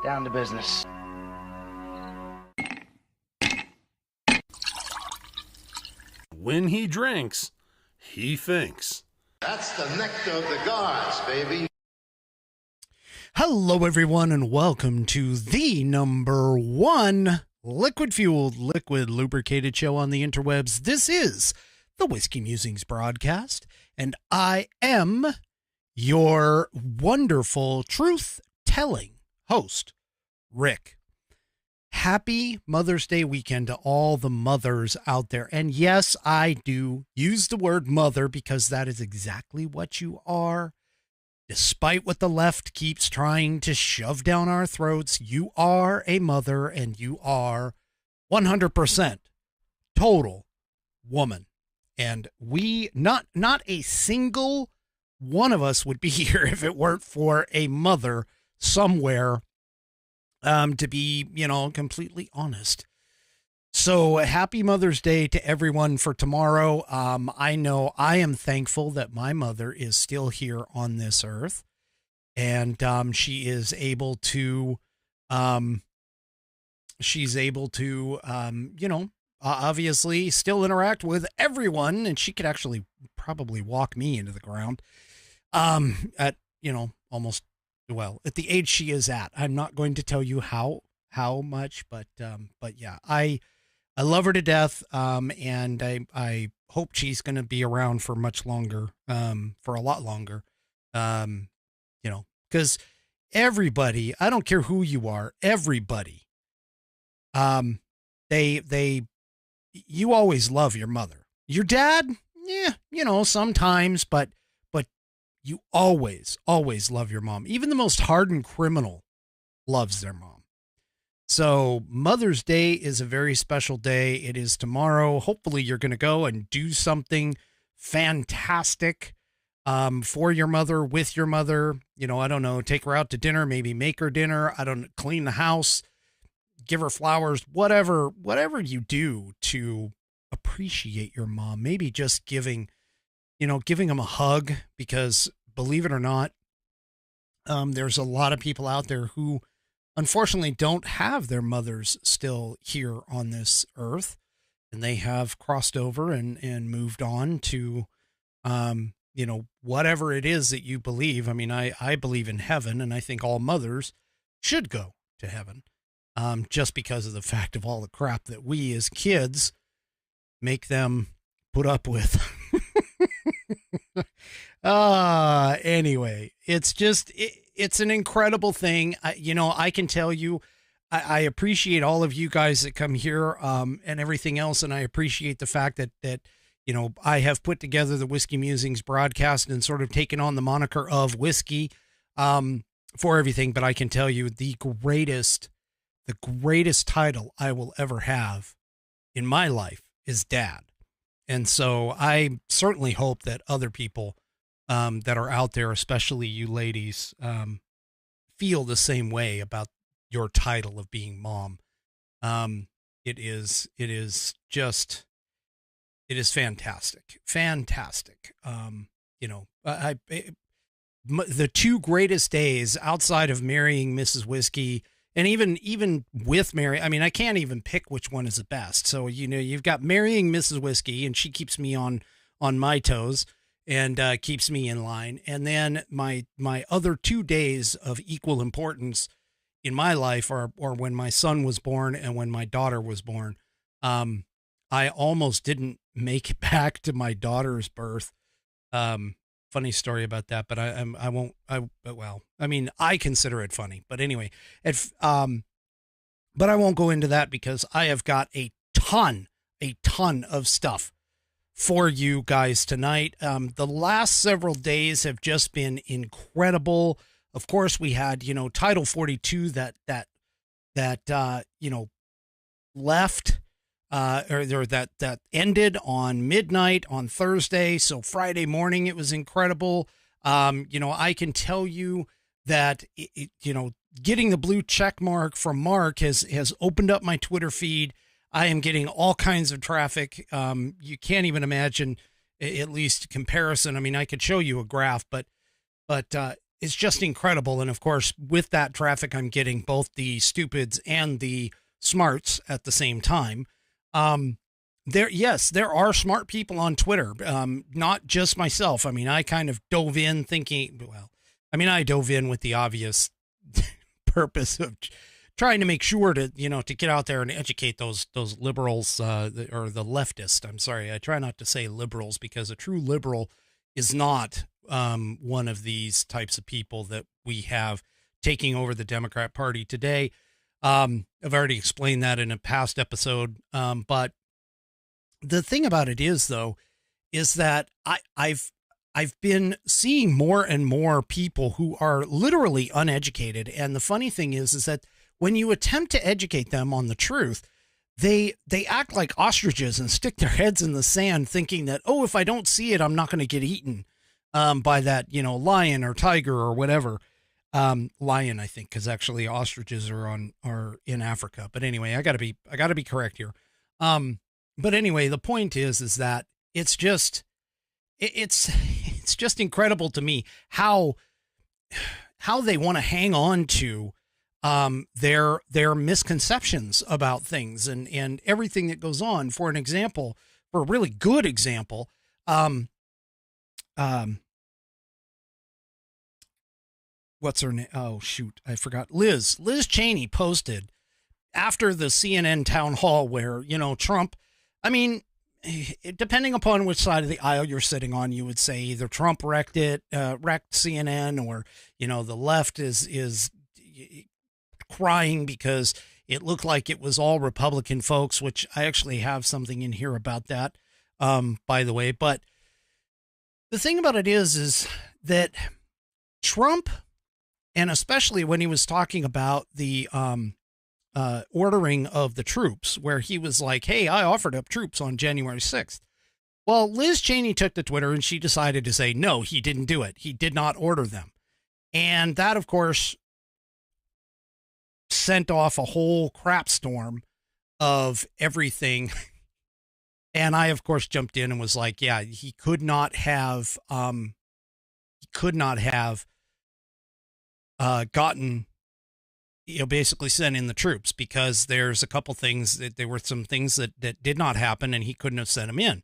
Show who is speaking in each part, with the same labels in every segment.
Speaker 1: Down to business.
Speaker 2: When he drinks, he thinks.
Speaker 3: That's the nectar of the gods, baby.
Speaker 4: Hello, everyone, and welcome to the number one liquid-fueled, liquid lubricated show on the interwebs. This is the Whiskey Musings Broadcast, and I am your wonderful truth-telling host, Rick. Happy Mother's Day weekend to all the mothers out there. And yes, I do use the word mother because that is exactly what you are. Despite what the left keeps trying to shove down our throats, you are a mother and you are 100% total woman. And we, not a single one of us would be here if it weren't for a mother somewhere, to be, completely honest. So happy Mother's Day to everyone for tomorrow. I know I am thankful that my mother is still here on this earth, and she is able to, obviously still interact with everyone, and she could actually probably walk me into the ground, at the age she is at. I'm not going to tell you how much, but yeah, I love her to death. And I hope she's going to be around for much longer, for a lot longer. Cause everybody, I don't care who you are, everybody, you always love your mother. Your dad, yeah, sometimes, but you always love your mom. Even the most hardened criminal loves their mom. So Mother's Day is a very special day. It is tomorrow. Hopefully you're going to go and do something fantastic for your mother, with your mother. I don't know, take her out to dinner, maybe make her dinner. I don't know, clean the house, give her flowers, whatever you do to appreciate your mom. Maybe just giving them a hug, because believe it or not, there's a lot of people out there who unfortunately don't have their mothers still here on this earth, and they have crossed over and moved on to, whatever it is that you believe. I mean, I believe in heaven, and I think all mothers should go to heaven, just because of the fact of all the crap that we as kids make them put up with. Anyway, it's an incredible thing. I can tell you, I appreciate all of you guys that come here, and everything else. And I appreciate the fact that I have put together the Whiskey Musings Broadcast and sort of taken on the moniker of whiskey, for everything. But I can tell you the greatest title I will ever have in my life is Dad. And so I certainly hope that other people that are out there, especially you ladies, feel the same way about your title of being mom. It is fantastic. Fantastic. The two greatest days outside of marrying Mrs. Whiskey, and even with Mary, I mean, I can't even pick which one is the best. So, you've got marrying Mrs. Whiskey, and she keeps me on my toes and keeps me in line. And then my other 2 days of equal importance in my life are when my son was born and when my daughter was born. I almost didn't make it back to my daughter's birth. Funny story about that, but I won't. I consider it funny, but anyway, but I won't go into that because I have got a ton of stuff for you guys tonight. The last several days have just been incredible. Of course, we had, Title 42 that left, or that ended on midnight on Thursday. So Friday morning, it was incredible. I can tell you that, getting the blue check mark from Mark has opened up my Twitter feed. I am getting all kinds of traffic. You can't even imagine, at least comparison. I mean, I could show you a graph, but it's just incredible. And of course, with that traffic, I'm getting both the stupids and the smarts at the same time. There are smart people on Twitter, not just myself. I mean, I kind of dove in thinking, I dove in with the obvious purpose of trying to make sure to get out there and educate those liberals, or the leftist. I'm sorry. I try not to say liberals, because a true liberal is not one of these types of people that we have taking over the Democrat Party today. I've already explained that in a past episode. But the thing about it is, though, is that I've been seeing more and more people who are literally uneducated. And the funny thing is that when you attempt to educate them on the truth, they act like ostriches and stick their heads in the sand, thinking that, oh, if I don't see it, I'm not going to get eaten by that, lion or tiger or whatever. Lion, I think, because actually ostriches are in Africa. But anyway, I gotta be correct here. But anyway, the point is that it's just incredible to me how they want to hang on to their misconceptions about things and everything that goes on. For an example, for a really good example, what's her name? Oh, shoot. I forgot. Liz Cheney posted after the CNN town hall where, Trump, depending upon which side of the aisle you're sitting on, you would say either Trump wrecked CNN, or, the left is crying because it looked like it was all Republican folks, which I actually have something in here about that, by the way. But the thing about it is that Trump, and especially when he was talking about the ordering of the troops, where he was like, hey, I offered up troops on January 6th. Well, Liz Cheney took to Twitter and she decided to say, no, he didn't do it. He did not order them. And that, of course, sent off a whole crap storm of everything. And I, of course, jumped in and was like, yeah, he could not have gotten, basically sent in the troops, because there's a couple things that there were some things that did not happen and he couldn't have sent them in.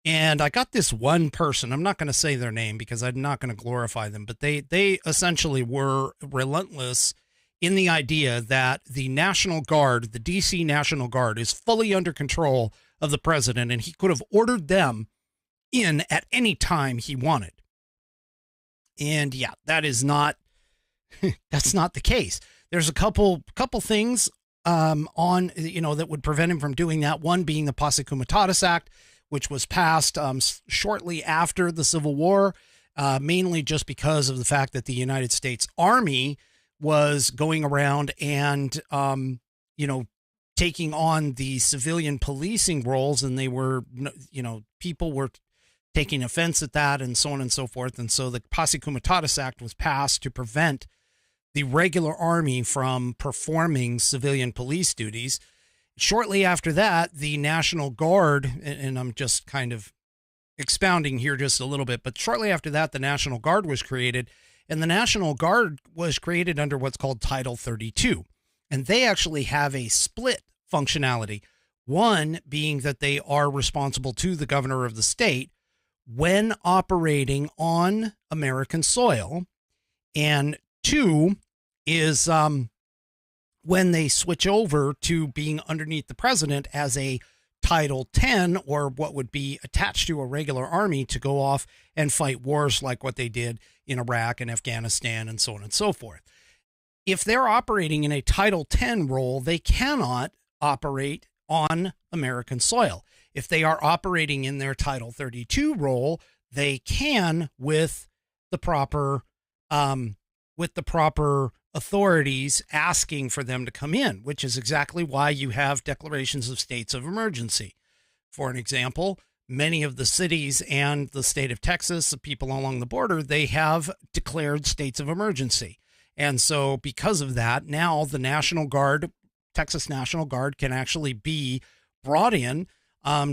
Speaker 4: And I got this one person, I'm not going to say their name because I'm not going to glorify them, but they essentially were relentless in the idea that the National Guard, the DC National Guard, is fully under control of the president and he could have ordered them in at any time he wanted. And yeah, that is not, that's not the case. There's a couple things on, that would prevent him from doing that. One being the Posse Comitatus Act, which was passed shortly after the Civil War, mainly just because of the fact that the United States Army was going around and, taking on the civilian policing roles, and they were, people were taking offense at that and so on and so forth. And so the Posse Comitatus Act was passed to prevent the regular army from performing civilian police duties. Shortly after that, the National Guard, and I'm just kind of expounding here just a little bit, but shortly after that, the National Guard was created, and the National Guard was created under what's called Title 32. And they actually have a split functionality. One being that they are responsible to the governor of the state when operating on American soil. And two is when they switch over to being underneath the president as a Title 10, or what would be attached to a regular army to go off and fight wars like what they did in Iraq and Afghanistan and so on and so forth. If they're operating in a Title 10 role, they cannot operate on American soil. If they are operating in their Title 32 role, they can with the proper authorities asking for them to come in, which is exactly why you have declarations of states of emergency. For an example, many of the cities and the state of Texas, the people along the border, they have declared states of emergency. And so because of that, now the National Guard, Texas National Guard, can actually be brought in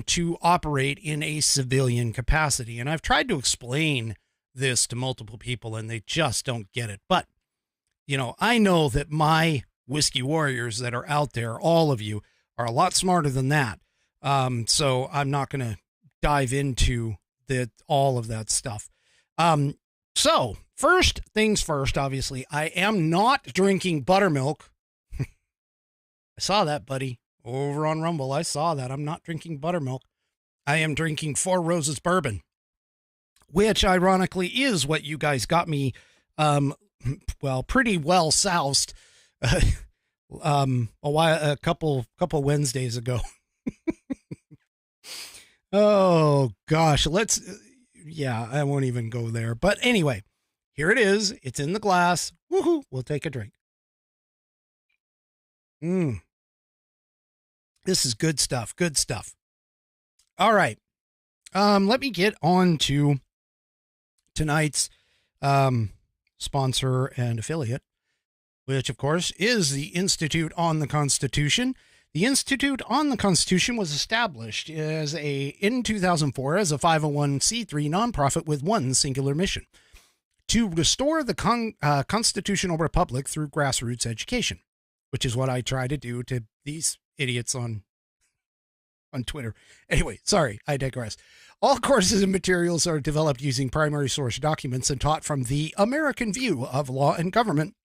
Speaker 4: to operate in a civilian capacity. And I've tried to explain this to multiple people and they just don't get it. But, you know, I know that my whiskey warriors that are out there, all of you, are a lot smarter than that. So I'm not going to dive into all of that stuff. So first things first, obviously, I am not drinking buttermilk. I saw that, buddy, over on Rumble. I saw that. I'm not drinking buttermilk. I am drinking Four Roses bourbon, which ironically is what you guys got me, pretty well soused, a couple Wednesdays ago. Oh gosh, I won't even go there. But anyway, here it is. It's in the glass. Woohoo! We'll take a drink. This is good stuff. Good stuff. All right. Let me get on to tonight's sponsor and affiliate, which of course is the Institute on the Constitution. The Institute on the Constitution was established in 2004 as a 501c3 nonprofit with one singular mission: to restore the constitutional republic through grassroots education, which is what I try to do to these idiots on Twitter. Anyway, sorry, I digress. All courses and materials are developed using primary source documents and taught from the American view of law and government,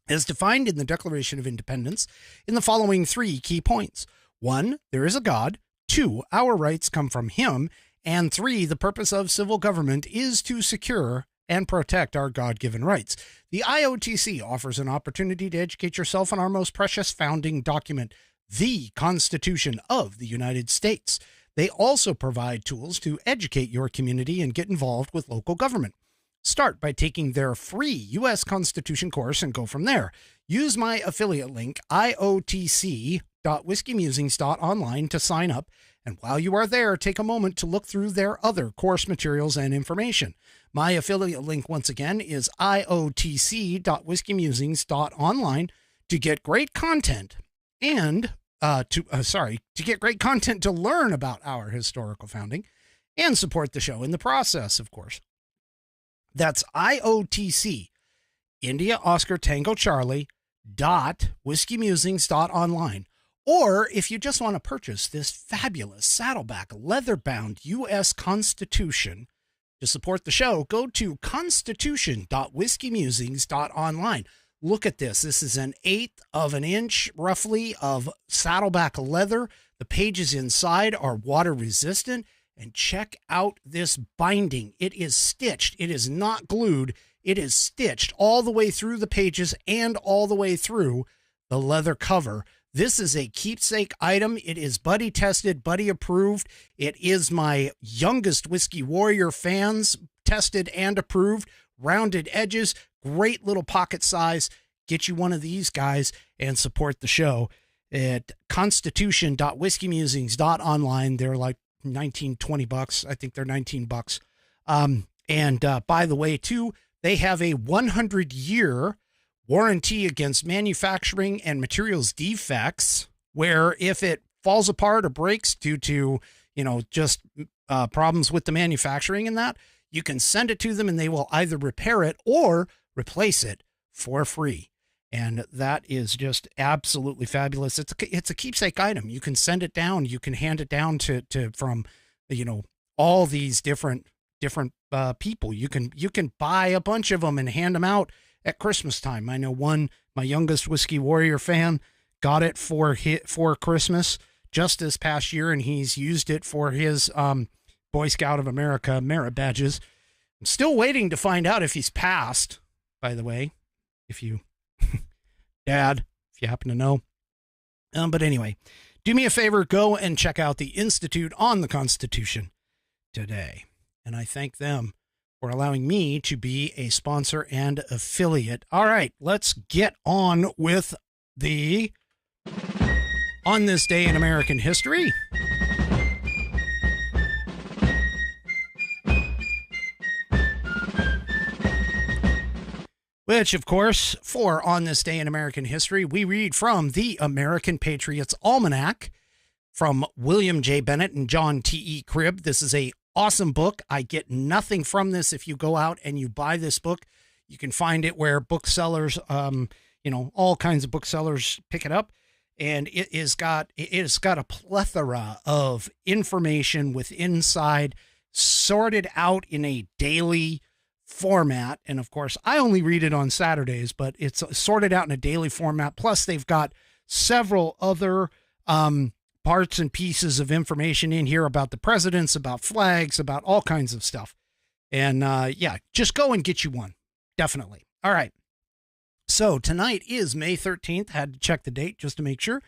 Speaker 4: as defined in the Declaration of Independence, in the following 3 key points. 1, there is a God. 2, our rights come from him. And 3, the purpose of civil government is to secure and protect our God-given rights. The IOTC offers an opportunity to educate yourself on our most precious founding document, the Constitution of the United States. They also provide tools to educate your community and get involved with local government. Start by taking their free U.S. Constitution course and go from there. Use my affiliate link, iotc.whiskeymusings.online, to sign up. And while you are there, take a moment to look through their other course materials and information. My affiliate link, once again, is iotc.whiskeymusings.online to get great content and to get great content to learn about our historical founding and support the show in the process, of course. That's IOTC, India Oscar Tango Charlie .whiskeymusings.online. Or if you just want to purchase this fabulous Saddleback leather-bound U.S. Constitution to support the show, go to constitution.whiskeymusings.online. Look at this. This is an 1/8 of an inch, roughly, of Saddleback leather. The pages inside are water resistant. And check out this binding. It is stitched. It is not glued. It is stitched all the way through the pages and all the way through the leather cover. This is a keepsake item. It is buddy tested, buddy approved. It is my youngest Whiskey Warrior fans tested and approved. Rounded edges, great little pocket size. Get you one of these guys and support the show at constitution.whiskeymusings.online. They're like $19-20. I think they're $19. And by the way, too, they have a 100-year warranty against manufacturing and materials defects, where if it falls apart or breaks due to, just problems with the manufacturing and that, you can send it to them and they will either repair it or replace it for free. And that is just absolutely fabulous. It's a keepsake item. You can send it down. You can hand it down to from, all these different people. You can buy a bunch of them and hand them out at Christmas time. I know my youngest Whiskey Warrior fan got it for Christmas just this past year, and he's used it for his Boy Scout of America merit badges. I'm still waiting to find out if he's passed, by the way, Dad, if you happen to know. But anyway, do me a favor, go and check out the Institute on the Constitution today. And I thank them for allowing me to be a sponsor and affiliate. All right, let's get on with the On This Day in American History. Which, of course, for On This Day in American History, we read from the American Patriots Almanac from William J. Bennett and John T.E. Cribb. This is a awesome book. I get nothing from this. If you go out and you buy this book, you can find it where booksellers, all kinds of booksellers pick it up. And it has got a plethora of information with inside, sorted out in a daily format. And of course, I only read it on Saturdays, but it's sorted out in a daily format. Plus, they've got several other parts and pieces of information in here about the presidents, about flags, about all kinds of stuff. And just go and get you one. Definitely. All right. So tonight is May 13th. Had to check the date just to make sure.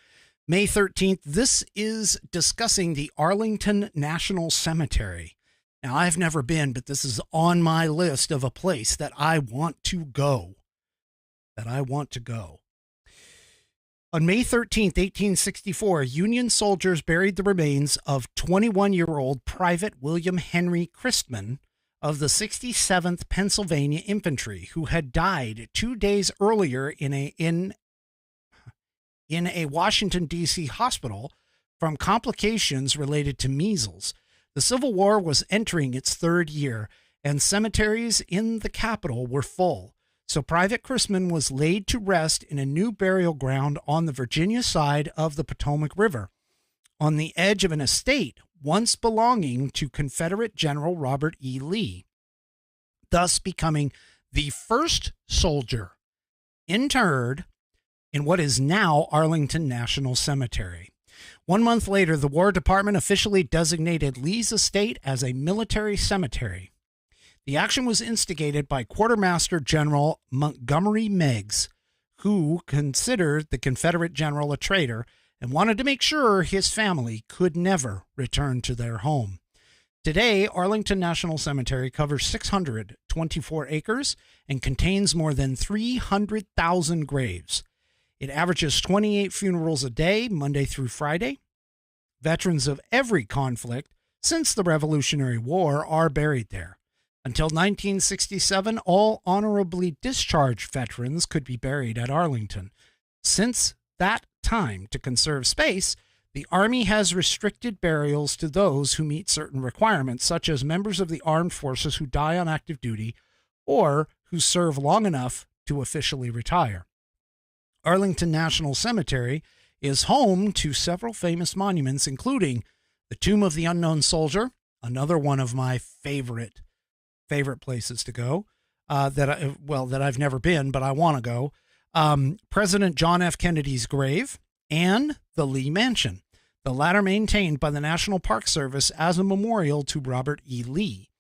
Speaker 4: May 13th. This is discussing the Arlington National Cemetery. Now, I've never been, but this is on my list of a place that I want to go. On May 13th, 1864, Union soldiers buried the remains of 21-year-old Private William Henry Christman of the 67th Pennsylvania Infantry, who had died 2 days earlier in a Washington, D.C. hospital from complications related to measles. The Civil War was entering its third year, and cemeteries in the capital were full. So Private Christman was laid to rest in a new burial ground on the Virginia side of the Potomac River, on the edge of an estate once belonging to Confederate General Robert E. Lee, thus becoming the first soldier interred in what is now Arlington National Cemetery. 1 month later, the War Department officially designated Lee's estate as a military cemetery. The action was instigated by Quartermaster General Montgomery Meigs, who considered the Confederate general a traitor and wanted to make sure his family could never return to their home. Today, Arlington National Cemetery covers 624 acres and contains more than 300,000 graves. It averages 28 funerals a day, Monday through Friday. Veterans of every conflict since the Revolutionary War are buried there. Until 1967, all honorably discharged veterans could be buried at Arlington. Since that time, to conserve space, the Army has restricted burials to those who meet certain requirements, such as members of the armed forces who die on active duty or who serve long enough to officially retire. Arlington National Cemetery is home to several famous monuments, including the Tomb of the Unknown Soldier, another one of my favorite places to go, that I've never been, but I want to go. President John F. Kennedy's grave, and the Lee Mansion, the latter maintained by the National Park Service as a memorial to Robert E. Lee.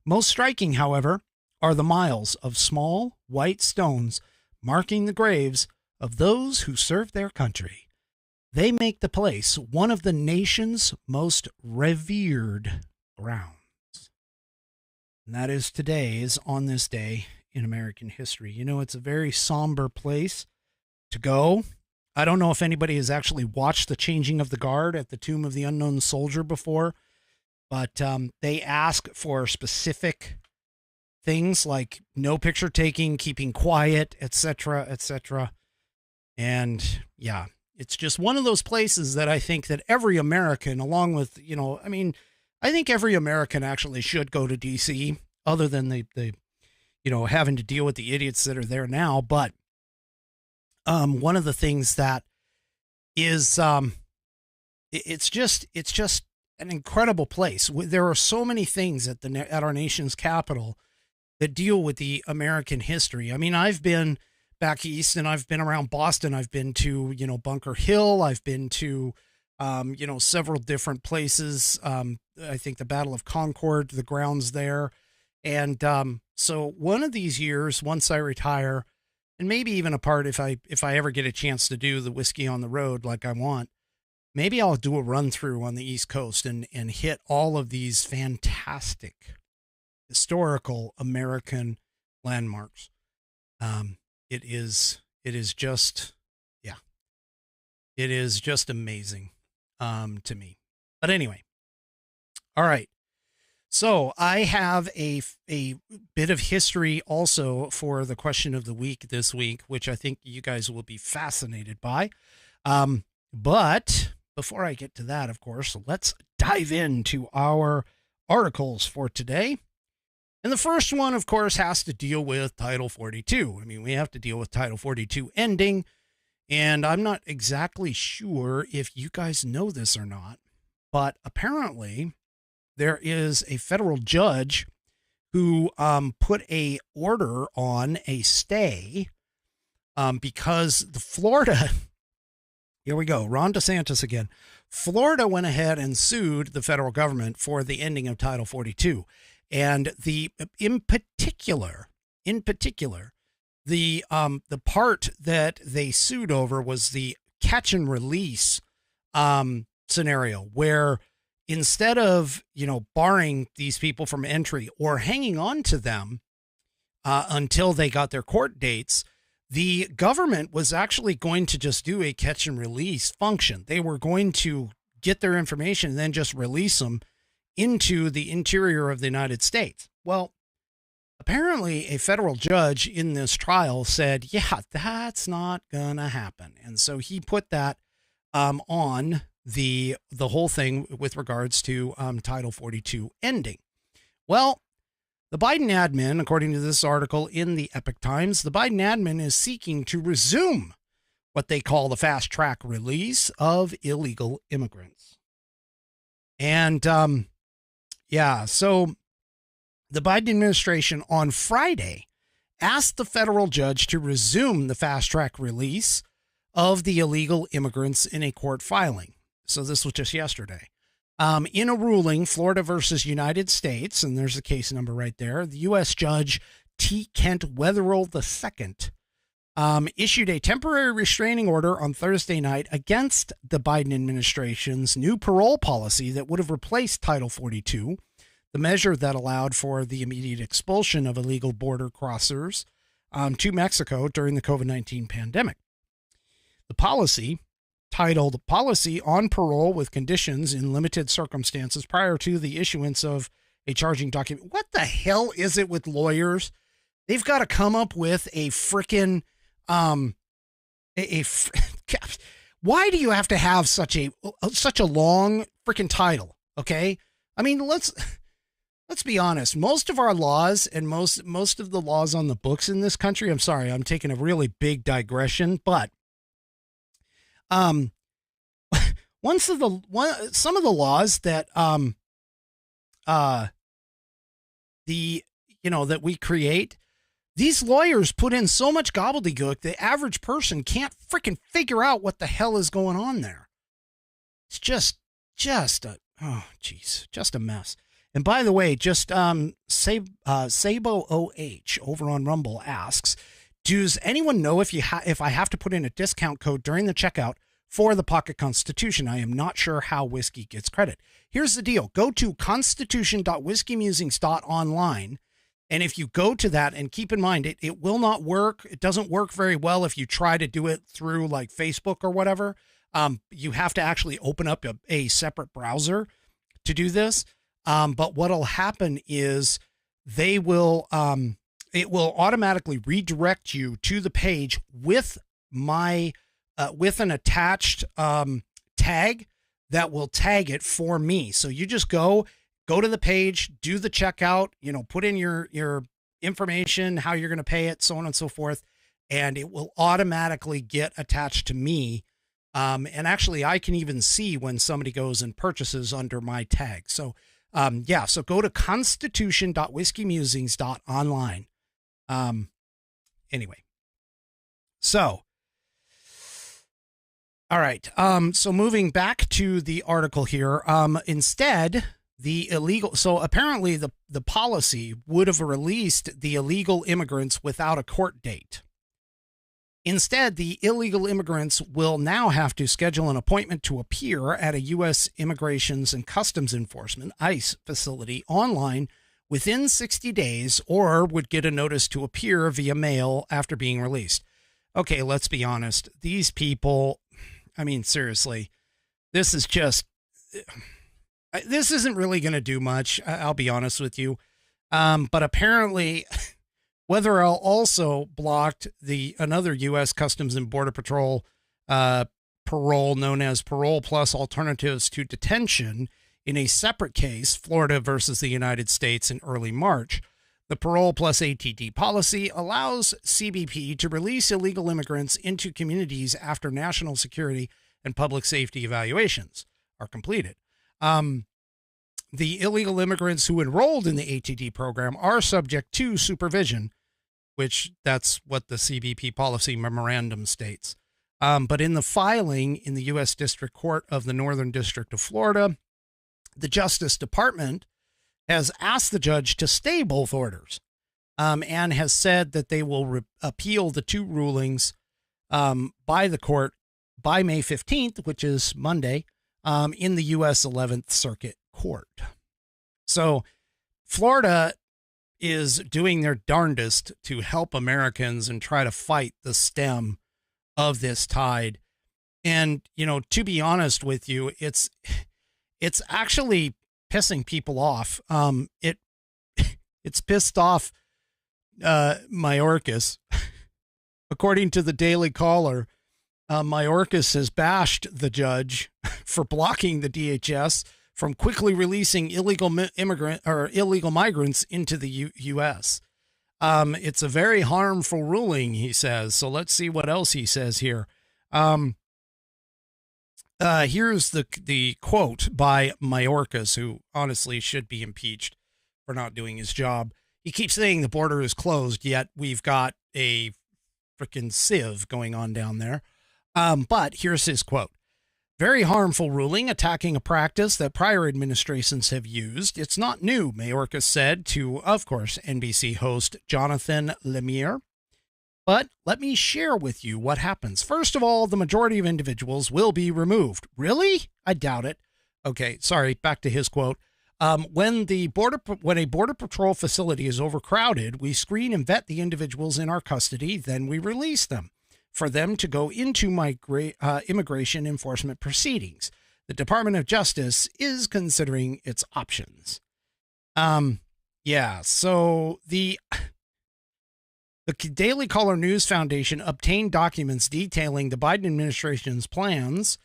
Speaker 4: Most striking, however, are the miles of small white stones marking the graves of those who served their country. They make the place one of the nation's most revered grounds. And that is today's On This Day in American History. You know, it's a very somber place to go. I don't know if anybody has actually watched the changing of the guard at the Tomb of the Unknown Soldier before, but they ask for specific things like no picture taking, keeping quiet, etc., etc. And yeah, it's just one of those places that I think that every American, along with, I think every American actually should go to D.C., other than the having to deal with the idiots that are there now. But one of the things that is, it's just an incredible place. There are so many things at our nation's capital that deal with the American history. I mean, I've been back east and I've been around Boston. I've been to, Bunker Hill. I've been to, several different places. I think the Battle of Concord, the grounds there. And so one of these years, once I retire, and maybe even a part if I ever get a chance to do the Whiskey on the Road like I want, maybe I'll do a run through on the East Coast and hit all of these fantastic historical American landmarks. It is just amazing to me. But anyway, all right. So I have a bit of history also for the question of the week this week, which I think you guys will be fascinated by. But before I get to that, of course, let's dive into our articles for today. And the first one, of course, has to deal with Title 42. I mean, we have to deal with Title 42 ending. And I'm not exactly sure if you guys know this or not, but apparently there is a federal judge who put a order on a stay because the Florida, here we go, Ron DeSantis again. Florida went ahead and sued the federal government for the ending of Title 42. And in particular, the part that they sued over was the catch and release scenario, where instead of, barring these people from entry or hanging on to them until they got their court dates, the government was actually going to just do a catch and release function. They were going to get their information and then just release them into the interior of the United States. Well, apparently a federal judge in this trial said, yeah, that's not going to happen. And so he put that on the whole thing with regards to Title 42 ending. Well, the Biden admin, according to this article in the Epoch Times, the Biden admin is seeking to resume what they call the fast track release of illegal immigrants. And so the Biden administration on Friday asked the federal judge to resume the fast track release of the illegal immigrants in a court filing. So this was just yesterday. In a ruling, Florida versus United States, and there's the case number right there, the U.S. Judge T. Kent Wetherill II issued a temporary restraining order on Thursday night against the Biden administration's new parole policy that would have replaced Title 42, the measure that allowed for the immediate expulsion of illegal border crossers to Mexico during the COVID-19 pandemic. The policy, titled Policy on Parole with Conditions in Limited Circumstances Prior to the Issuance of a Charging Document. What the hell is it with lawyers? They've got to come up with a frickin' why do you have to have such a long frickin' title? Okay. I mean, let's be honest. Most of our laws and most of the laws on the books in this country, I'm sorry, I'm taking a really big digression, but some of the laws that that we create, these lawyers put in so much gobbledygook the average person can't freaking figure out what the hell is going on there. It's just a mess. And by the way, just Sabo OH over on Rumble asks, does anyone know if I have to put in a discount code during the checkout for the Pocket Constitution? I am not sure how Whiskey gets credit. Here's the deal. Go to constitution.whiskeymusings.online. And if you go to that, and keep in mind, it will not work. It doesn't work very well if you try to do it through like Facebook or whatever. You have to actually open up a separate browser to do this. But what'll happen is it will automatically redirect you to the page with with an attached tag that will tag it for me. So you just go to the page, do the checkout, put in your information, how you're going to pay it, so on and so forth, and it will automatically get attached to me. And actually, I can even see when somebody goes and purchases under my tag. So, so go to constitution.whiskeymusings.online. Anyway, so, all right. So moving back to the article here, instead, so apparently the policy would have released the illegal immigrants without a court date. Instead, the illegal immigrants will now have to schedule an appointment to appear at a U.S. Immigrations and Customs Enforcement, ICE, facility online within 60 days, or would get a notice to appear via mail after being released. Okay, let's be honest. These people, I mean, seriously, this isn't really going to do much. I'll be honest with you. But apparently Wetherill also blocked another U.S. Customs and Border Patrol parole known as Parole Plus Alternatives to Detention In a separate case, Florida versus the United States in early March, the parole plus ATD policy allows CBP to release illegal immigrants into communities after national security and public safety evaluations are completed. The illegal immigrants who enrolled in the ATD program are subject to supervision, which that's what the CBP policy memorandum states. But in the filing in the U.S. District Court of the Northern District of Florida, the Justice Department has asked the judge to stay both orders, and has said that they will appeal the two rulings by the court by May 15th, which is Monday, in the U.S. 11th Circuit Court. So Florida is doing their darndest to help Americans and try to fight the stem of this tide. And, you know, to be honest with you, it's actually pissing people off. It's pissed off Mayorkas. According to the Daily Caller, Mayorkas has bashed the judge for blocking the DHS from quickly releasing illegal migrants into the U.S. It's a very harmful ruling, he says. So let's see what else he says here. Here's the quote by Mayorkas, who honestly should be impeached for not doing his job. He keeps saying the border is closed, yet we've got a freaking sieve going on down there. But here's his quote. Very harmful ruling attacking a practice that prior administrations have used. It's not new, Mayorkas said to, of course, NBC host Jonathan Lemire. But let me share with you what happens. First of all, the majority of individuals will be removed. Really? I doubt it. Okay, sorry, back to his quote. When a border patrol facility is overcrowded, we screen and vet the individuals in our custody, then we release them for them to go into immigration enforcement proceedings. The Department of Justice is considering its options. So the Daily Caller News Foundation obtained documents detailing the Biden administration's plans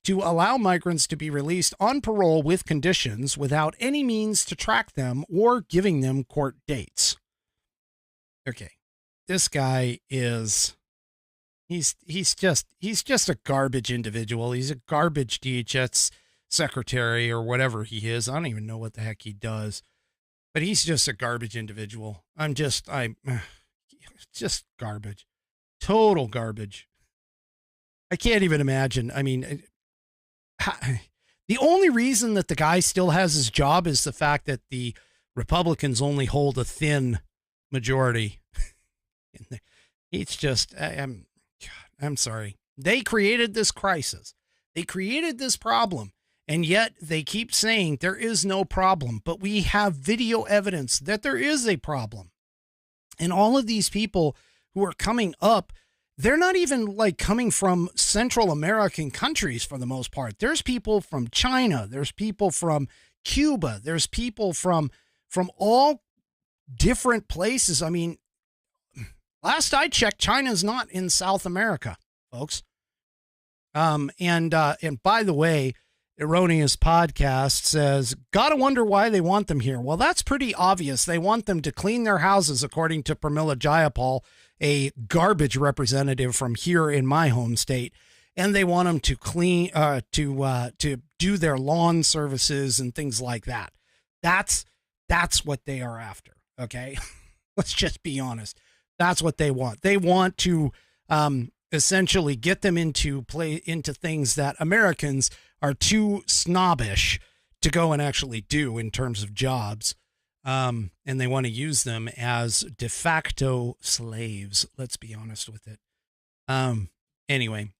Speaker 4: to allow migrants to be released on parole with conditions without any means to track them or giving them court dates. Okay, this guy is... He's just a garbage individual. He's a garbage DHS secretary or whatever he is. I don't even know what the heck he does, but he's just a garbage individual. Just garbage, total garbage. I can't even imagine. I mean, the only reason that the guy still has his job is the fact that the Republicans only hold a thin majority. It's just, I'm sorry. They created this crisis. They created this problem. And yet they keep saying there is no problem. But we have video evidence that there is a problem. And all of these people who are coming up, they're not even like coming from Central American countries for the most part. There's people from China. There's people from Cuba. There's people from all different places. I mean, last I checked, China's not in South America, folks. And by the way, Erroneous Podcast says, gotta wonder why they want them here. Well, that's pretty obvious. They want them to clean their houses, according to Pramila Jayapal, a garbage representative from here in my home state. And they want them to clean, to do their lawn services and things like that. That's what they are after. Okay. Let's just be honest. That's what they want. They want to essentially get them into things that Americans are too snobbish to go and actually do in terms of jobs. And they want to use them as de facto slaves. Let's be honest with it. Anyway,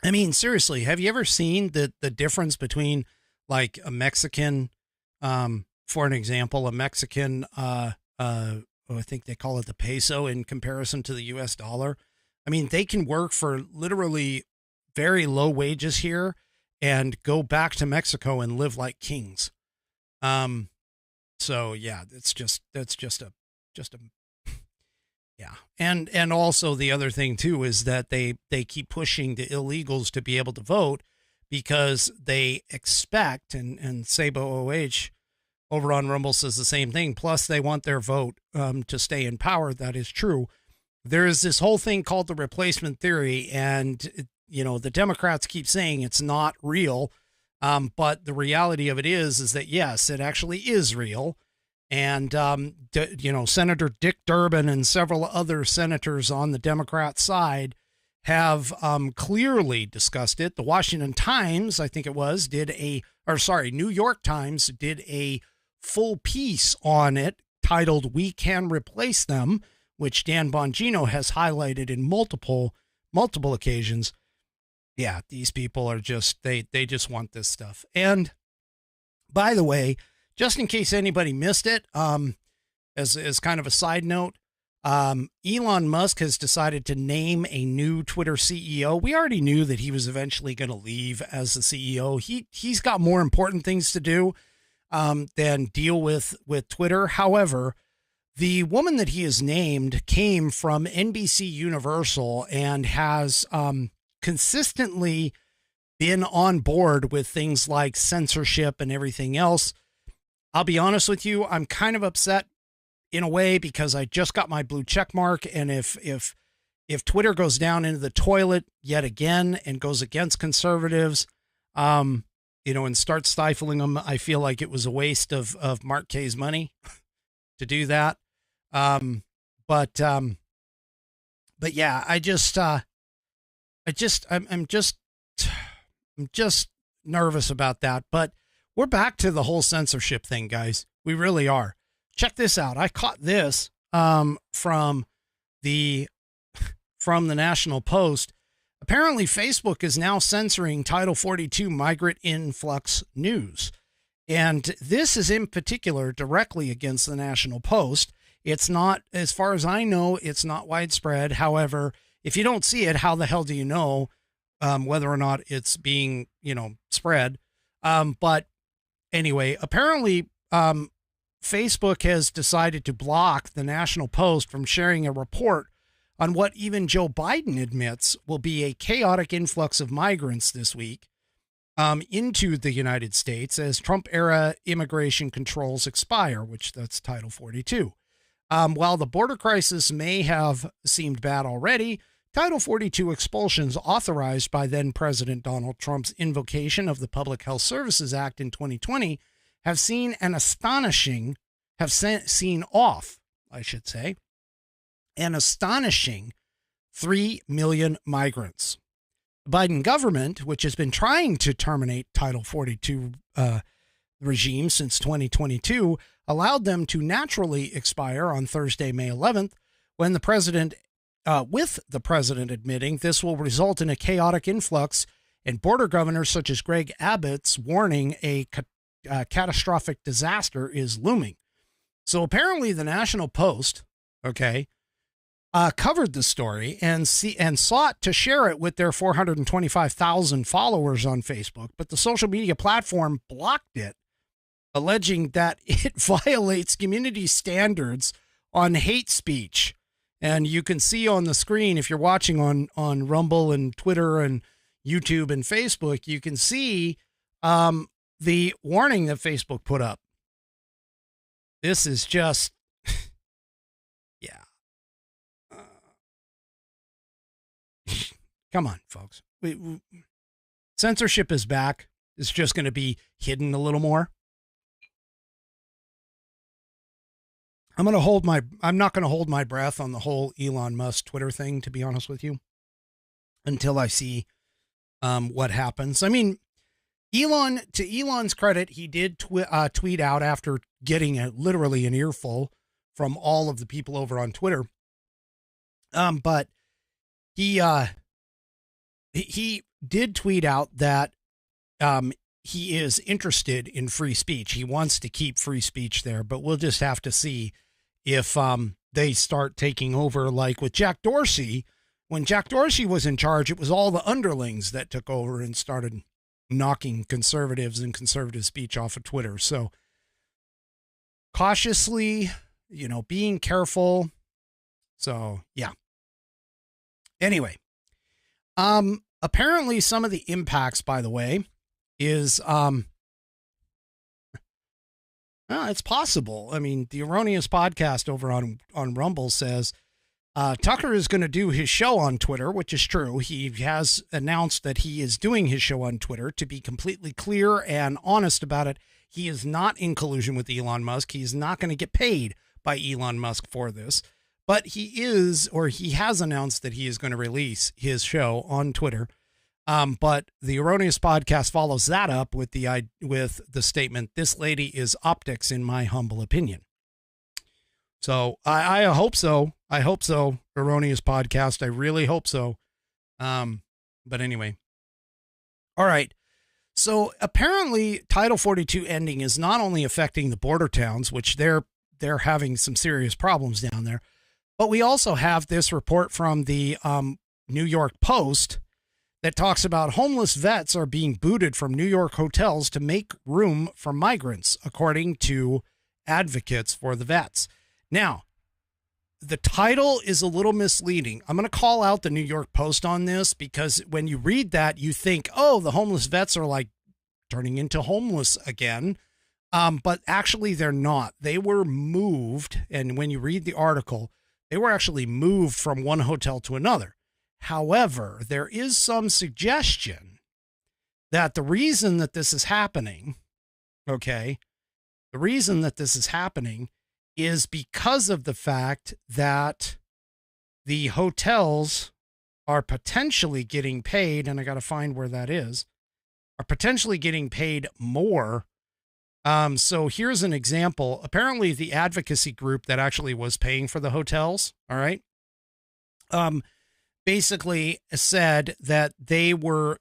Speaker 4: I mean, seriously, have you ever seen the difference between like a Mexican, for an example, a Mexican, I think they call it the peso in comparison to the US dollar. I mean, they can work for literally very low wages here and go back to Mexico and live like kings. So yeah, that's just a yeah. And also the other thing too is that they keep pushing the illegals to be able to vote because they expect, and Sabo OH over on Rumble says the same thing, plus they want their vote to stay in power. That is true. There is this whole thing called the replacement theory, and, the Democrats keep saying it's not real, but the reality of it is that, yes, it actually is real. And, Senator Dick Durbin and several other senators on the Democrat side have clearly discussed it. The Washington Times, I think it was, New York Times did a full piece on it titled "We Can Replace Them," which Dan Bongino has highlighted in multiple occasions. Yeah, these people are just, they just want this stuff. And by the way, just in case anybody missed it, as kind of a side note, Elon Musk has decided to name a new Twitter CEO. We already knew that he was eventually going to leave as the CEO. He's got more important things to do than deal with Twitter. However, the woman that he has named came from NBC Universal and has consistently been on board with things like censorship and everything else. I'll be honest with you, I'm kind of upset in a way because I just got my blue check mark, and if Twitter goes down into the toilet yet again and goes against conservatives, and starts stifling them, I feel like it was a waste of Mark K's money to do that. But yeah, I'm just nervous about that. But we're back to the whole censorship thing, guys. We really are. Check this out. I caught this from the National Post. Apparently, Facebook is now censoring Title 42 migrant influx news. And this is in particular directly against the National Post. It's not, as far as I know, it's not widespread. However, if you don't see it, how the hell do you know whether or not it's being, spread? But anyway, apparently, Facebook has decided to block the National Post from sharing a report on what even Joe Biden admits will be a chaotic influx of migrants this week into the United States as Trump-era immigration controls expire, which that's Title 42. While the border crisis may have seemed bad already, Title 42 expulsions authorized by then-President Donald Trump's invocation of the Public Health Services Act in 2020 have seen an astonishing 3 million migrants. The Biden government, which has been trying to terminate Title 42 regime since 2022, allowed them to naturally expire on Thursday, May 11th, when the president, with the president admitting this will result in a chaotic influx, and border governors such as Greg Abbott's warning a catastrophic disaster is looming. So apparently the National Post, covered the story and sought to share it with their 425,000 followers on Facebook, but the social media platform blocked it, alleging that it violates community standards on hate speech. And you can see on the screen, if you're watching on Rumble and Twitter and YouTube and Facebook, you can see the warning that Facebook put up. This is just, yeah. Come on, folks. Censorship is back. It's just going to be hidden a little more. I'm not going to hold my breath on the whole Elon Musk Twitter thing, to be honest with you, until I see what happens. I mean, to Elon's credit, he did tweet out after getting literally an earful from all of the people over on Twitter. But he did tweet out that he is interested in free speech. He wants to keep free speech there, but we'll just have to see if they start taking over, like with Jack Dorsey. When Jack Dorsey was in charge, it was all the underlings that took over and started knocking conservatives and conservative speech off of Twitter. So cautiously, being careful. So, yeah. Anyway, apparently some of the impacts, by the way, is, well, it's possible. I mean, the Erroneous Podcast over on Rumble says, Tucker is going to do his show on Twitter, which is true. He has announced that he is doing his show on Twitter. To be completely clear and honest about it, he is not in collusion with Elon Musk. He is not going to get paid by Elon Musk for this, but he has announced that he is going to release his show on Twitter. But the Erroneous Podcast follows that up with the statement, "This lady is optics, in my humble opinion." So I hope so. I hope so. Erroneous Podcast. I really hope so. But anyway. All right. So apparently Title 42 ending is not only affecting the border towns, which they're having some serious problems down there, but we also have this report from the New York Post that talks about homeless vets are being booted from New York hotels to make room for migrants, according to advocates for the vets. Now, the title is a little misleading. I'm going to call out the New York Post on this because when you read that, you think, oh, the homeless vets are like turning into homeless again. But actually, they're not. They were moved. And when you read the article, they were actually moved from one hotel to another. However, there is some suggestion that the reason that this is happening, the reason that this is happening is because of the fact that the hotels are potentially getting paid, and I got to find where that is, are potentially getting paid more. So here's an example. Apparently the advocacy group that actually was paying for the hotels, all right, basically said that they were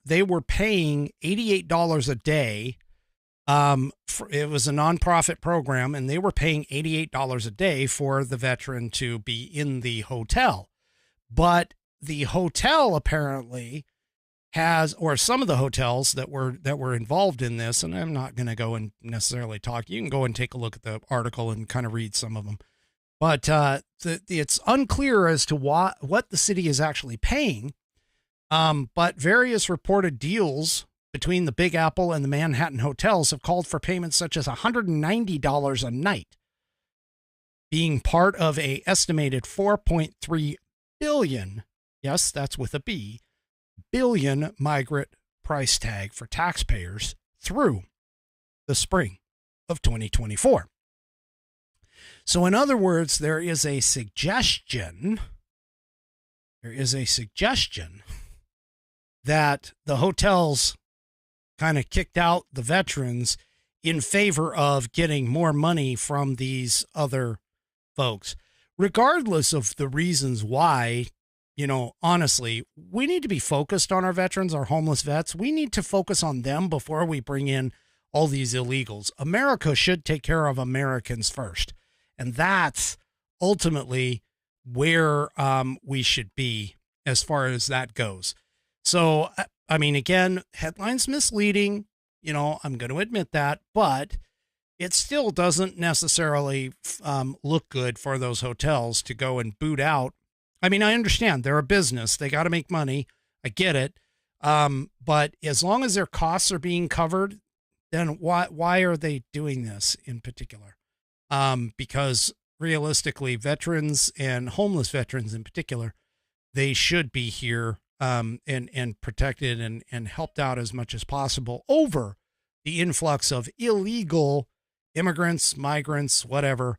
Speaker 4: paying $88 a day. It was a nonprofit program, and they were paying $88 a day for the veteran to be in the hotel. But the hotel apparently has, or some of the hotels that were involved in this, and I'm not going to go and necessarily talk. You can go and take a look at the article and kind of read some of them. But it's unclear as to what the city is actually paying. But various reported deals between the Big Apple and the Manhattan hotels have called for payments such as $190 a night, being part of a estimated 4.3 billion, yes, that's with a B, billion migrant price tag for taxpayers through the spring of 2024. So in other words, there is a suggestion that the hotels kind of kicked out the veterans in favor of getting more money from these other folks. Regardless of the reasons why, honestly, we need to be focused on our veterans, our homeless vets. We need to focus on them before we bring in all these illegals. America should take care of Americans first. And that's ultimately where we should be as far as that goes. So, I mean, again, headline's misleading, I'm going to admit that, but it still doesn't necessarily look good for those hotels to go and boot out. I mean, I understand they're a business. They got to make money. I get it. But as long as their costs are being covered, then why are they doing this in particular? Because realistically, veterans and homeless veterans in particular, they should be here and protected and helped out as much as possible over the influx of illegal immigrants, migrants, whatever.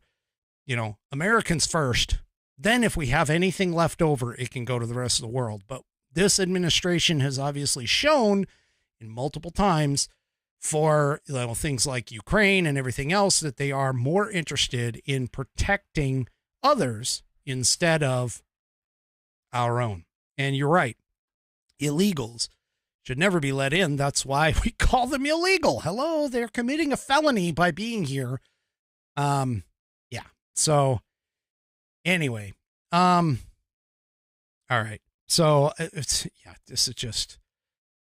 Speaker 4: Americans first. Then if we have anything left over, it can go to the rest of the world. But this administration has obviously shown in multiple times for things like Ukraine and everything else that they are more interested in protecting others instead of our own. And you're right. Illegals should never be let in. That's why we call them illegal. Hello, they're committing a felony by being here. Yeah. So anyway, all right. So this is just,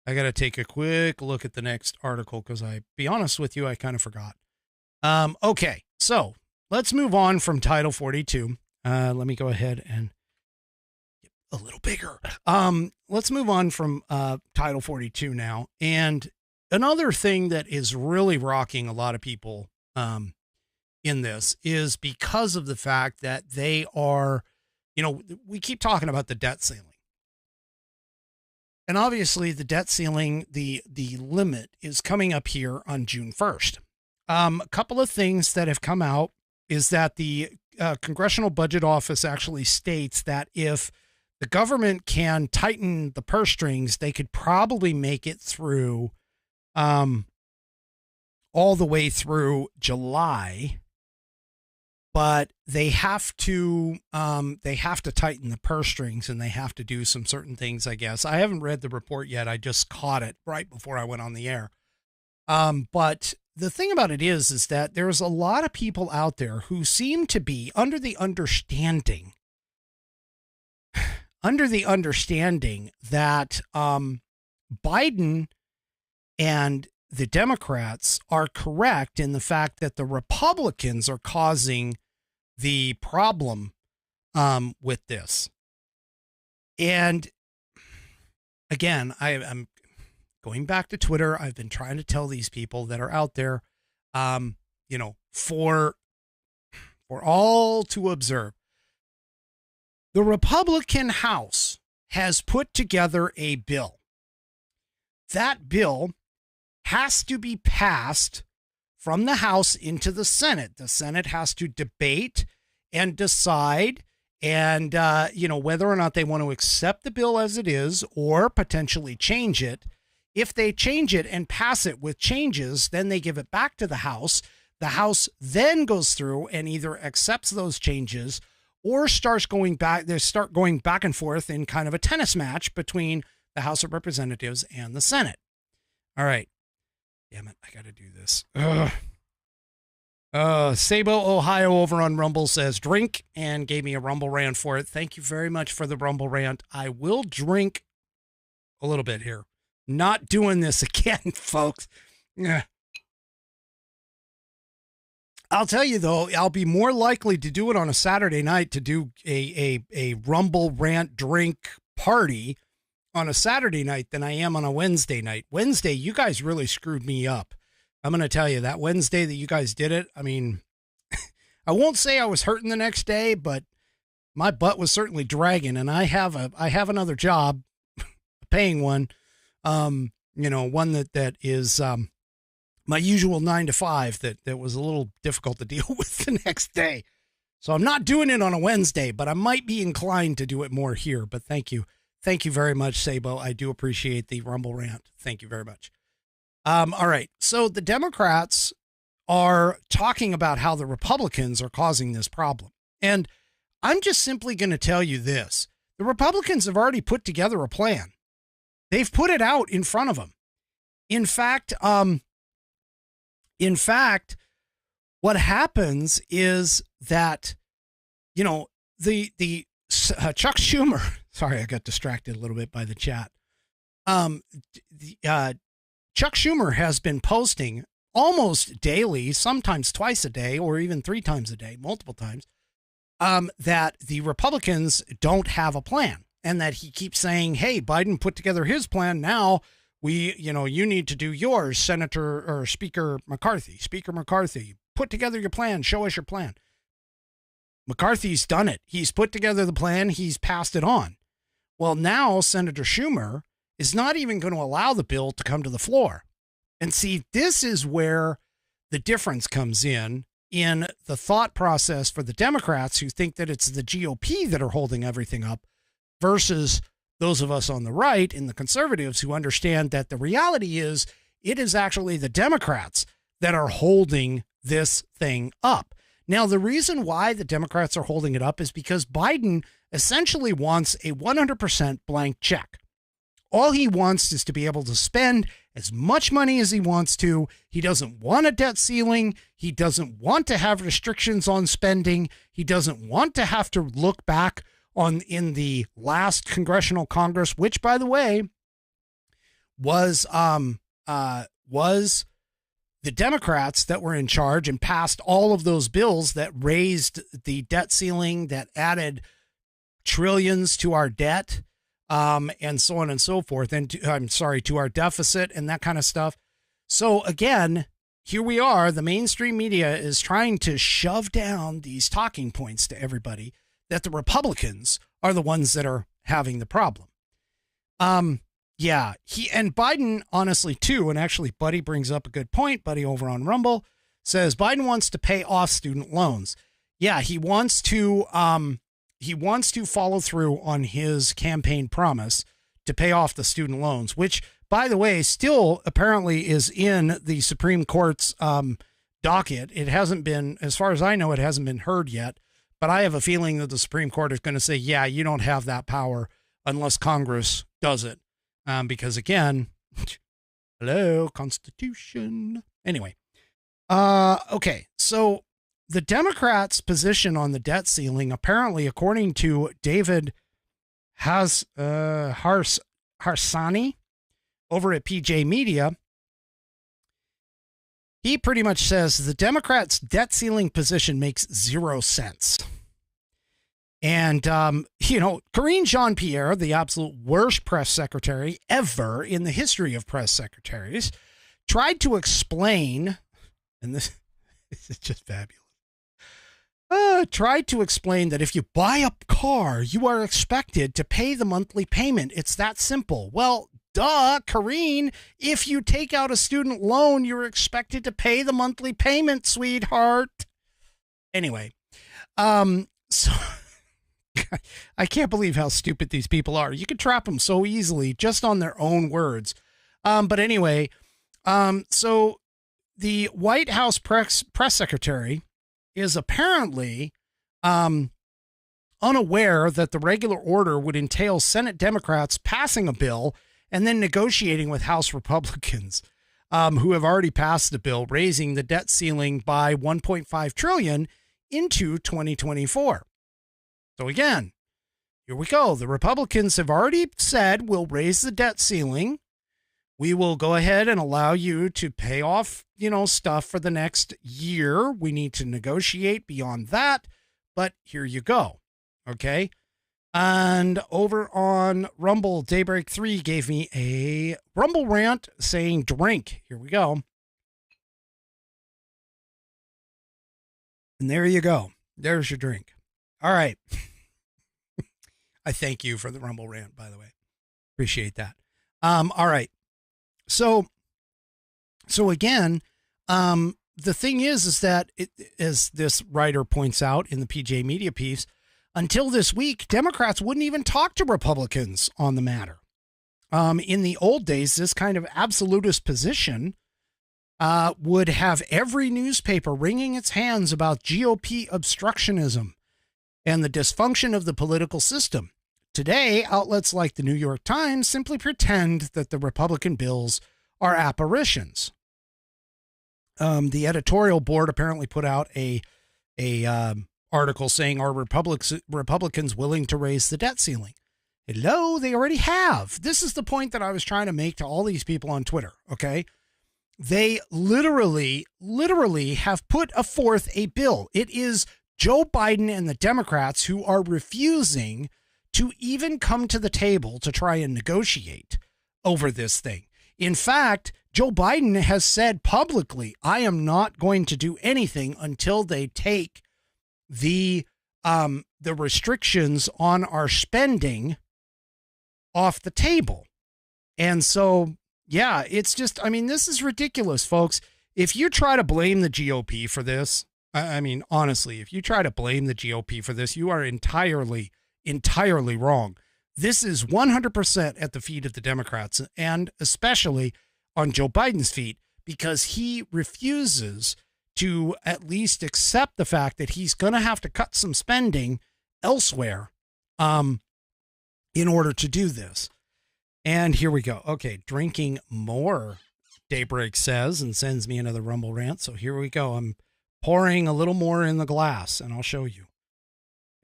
Speaker 4: I got to take a quick look at the next article because be honest with you, I kind of forgot. Okay. So let's move on from Title 42. Let me go ahead and a little bigger. Let's move on from Title 42 now. And another thing that is really rocking a lot of people in this is because of the fact that they are, we keep talking about the debt ceiling. And obviously the debt ceiling, the limit is coming up here on June 1st. A couple of things that have come out is that the Congressional Budget Office actually states that if the government can tighten the purse strings, they could probably make it through all the way through July. But they have to tighten the purse strings, and they have to do some certain things, I guess. I haven't read the report yet. I just caught it right before I went on the air. But the thing about it is that there's a lot of people out there who seem to be under the understanding that Biden and the Democrats are correct in the fact that the Republicans are causing the problem with this. And again, I'm going back to Twitter. I've been trying to tell these people that are out there, for all to observe. The Republican House has put together a bill. That bill has to be passed from the House into the Senate. The Senate has to debate and decide and, whether or not they want to accept the bill as it is or potentially change it. If they change it and pass it with changes, then they give it back to the House. The House then goes through and either accepts those changes or starts going back. They start going back and forth in kind of a tennis match between the House of Representatives and the Senate. All right. Damn it. I got to do this. Sabo, Ohio over on Rumble says drink and gave me a Rumble rant for it. Thank you very much for the Rumble rant. I will drink a little bit here. Not doing this again, folks. I'll tell you though, I'll be more likely to do it on a Saturday night, to do a Rumble rant drink party on a Saturday night than I am on a Wednesday night. Wednesday, you guys really screwed me up. I'm going to tell you that Wednesday that you guys did it. I mean, I won't say I was hurting the next day, but my butt was certainly dragging, and I have another job, a paying one, one that is, my usual 9 to 5 that was a little difficult to deal with the next day. So I'm not doing it on a Wednesday, but I might be inclined to do it more here, but thank you. Thank you very much, Sabo. I do appreciate the Rumble rant. Thank you very much. All right. So the Democrats are talking about how the Republicans are causing this problem. And I'm just simply going to tell you this. The Republicans have already put together a plan. They've put it out in front of them. In fact, what happens is that, Chuck Schumer, sorry, I got distracted a little bit by the chat. Chuck Schumer has been posting almost daily, sometimes twice a day, or even 3 times a day, multiple times, that the Republicans don't have a plan, and that he keeps saying, hey, Biden put together his plan. Now you need to do yours, Speaker McCarthy, put together your plan. Show us your plan. McCarthy's done it. He's put together the plan. He's passed it on. Well, now Senator Schumer is not even going to allow the bill to come to the floor. And see, this is where the difference comes in the thought process for the Democrats who think that it's the GOP that are holding everything up versus those of us on the right and the conservatives who understand that the reality is it is actually the Democrats that are holding this thing up. Now, the reason why the Democrats are holding it up is because Biden essentially wants a 100% blank check. All he wants is to be able to spend as much money as he wants to. He doesn't want a debt ceiling. He doesn't want to have restrictions on spending. He doesn't want to have to look back in the last congressional Congress, which, by the way, was the Democrats that were in charge and passed all of those bills that raised the debt ceiling, that added trillions to our debt, and so on and so forth. And to our deficit and that kind of stuff. So again, here we are. The mainstream media is trying to shove down these talking points to everybody that the Republicans are the ones that are having the problem. Yeah, he and Biden, honestly, too. And actually, Buddy brings up a good point. Buddy over on Rumble says Biden wants to pay off student loans. Yeah, he wants to follow through on his campaign promise to pay off the student loans, which, by the way, still apparently is in the Supreme Court's docket. It hasn't been, as far as I know, it hasn't been heard yet. But I have a feeling that the Supreme Court is going to say, yeah, you don't have that power unless Congress does it. Because again, hello, Constitution. Anyway, okay. So the Democrats' position on the debt ceiling, apparently, according to David Harsani over at PJ Media, he pretty much says the Democrats' debt ceiling position makes 0 sense. And, Karine Jean-Pierre, the absolute worst press secretary ever in the history of press secretaries, tried to explain, and this is just fabulous, tried to explain that if you buy a car, you are expected to pay the monthly payment. It's that simple. Well, duh, Karine, if you take out a student loan, you're expected to pay the monthly payment, sweetheart. Anyway, so I can't believe how stupid these people are. You can trap them so easily just on their own words. But anyway, so the White House press secretary is apparently unaware that the regular order would entail Senate Democrats passing a bill and then negotiating with House Republicans, who have already passed the bill, raising the debt ceiling by $1.5 trillion into 2024. So again, here we go. The Republicans have already said we'll raise the debt ceiling. We will go ahead and allow you to pay off, stuff for the next year. We need to negotiate beyond that, but here you go. Okay. And over on Rumble, Daybreak 3 gave me a Rumble rant saying drink. Here we go. And there you go. There's your drink. All right. I thank you for the Rumble rant, by the way. Appreciate that. All right. So again, the thing is that as this writer points out in the PJ Media piece, until this week, Democrats wouldn't even talk to Republicans on the matter. In the old days, this kind of absolutist position would have every newspaper wringing its hands about GOP obstructionism and the dysfunction of the political system. Today, outlets like the New York Times simply pretend that the Republican bills are apparitions. The editorial board apparently put out a article saying, are Republicans willing to raise the debt ceiling? Hello, they already have. This is the point that I was trying to make to all these people on Twitter, okay? They literally have put forth a bill. It is Joe Biden and the Democrats who are refusing to even come to the table to try and negotiate over this thing. In fact, Joe Biden has said publicly, I am not going to do anything until they take the restrictions on our spending off the table. And so, yeah, it's just, this is ridiculous, folks. If you try to blame the GOP for this, honestly, if you try to blame the GOP for this, you are entirely wrong. This is 100% at the feet of the Democrats, and especially on Joe Biden's feet, because he refuses to at least accept the fact that he's going to have to cut some spending elsewhere in order to do this. And here we go. Okay, drinking more, Daybreak says, and sends me another Rumble rant. So here we go. I'm pouring a little more in the glass, and I'll show you.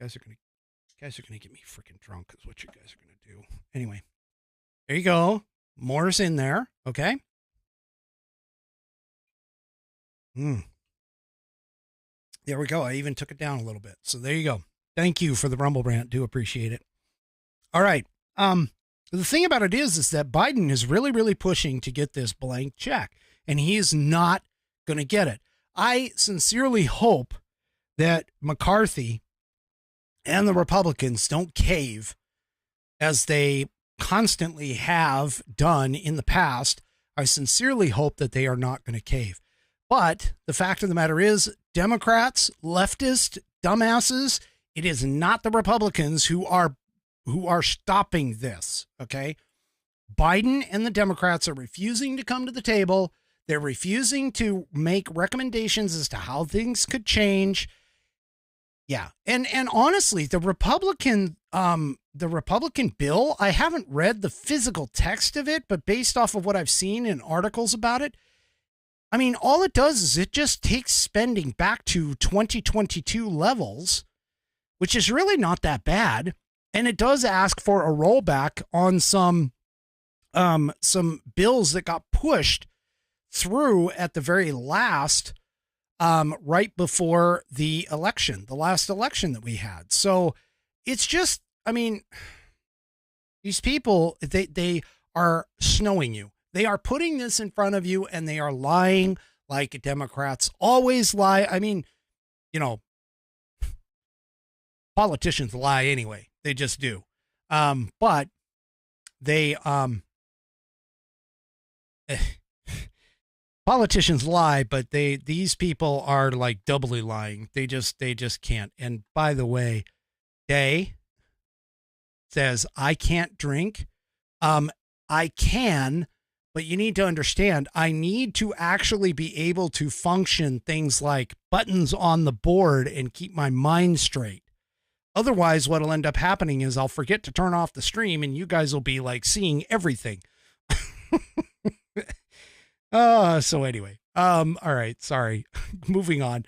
Speaker 4: You guys are going to get me freaking drunk is what you guys are going to do. Anyway, there you go. More's in there. Okay. There we go. I even took it down a little bit. So there you go. Thank you for the Rumble rant. Do appreciate it. All right. The thing about it is that Biden is really, really pushing to get this blank check, and he is not going to get it. I sincerely hope that McCarthy and the Republicans don't cave as they constantly have done in the past. I sincerely hope that they are not going to cave. But the fact of the matter is, Democrats, leftist dumbasses, it is not the Republicans who are stopping this. Okay. Biden and the Democrats are refusing to come to the table. They're refusing to make recommendations as to how things could change. Yeah. And honestly, the Republican bill, I haven't read the physical text of it, but based off of what I've seen in articles about it, I mean, all it does is it just takes spending back to 2022 levels, which is really not that bad. And it does ask for a rollback on some bills that got pushed through at the very last, right before the election, the last election that we had. So it's just, I mean, these people, they are snowing you. They are putting this in front of you and they are lying like Democrats always lie. I mean, you know, politicians lie anyway. They just do. But they, politicians lie, but these people are like doubly lying. They just can't. And by the way, Day says, I can't drink. I can, but you need to understand, I need to actually be able to function things like buttons on the board and keep my mind straight. Otherwise, what'll end up happening is I'll forget to turn off the stream and you guys will be like seeing everything. So anyway, all right, sorry. Moving on.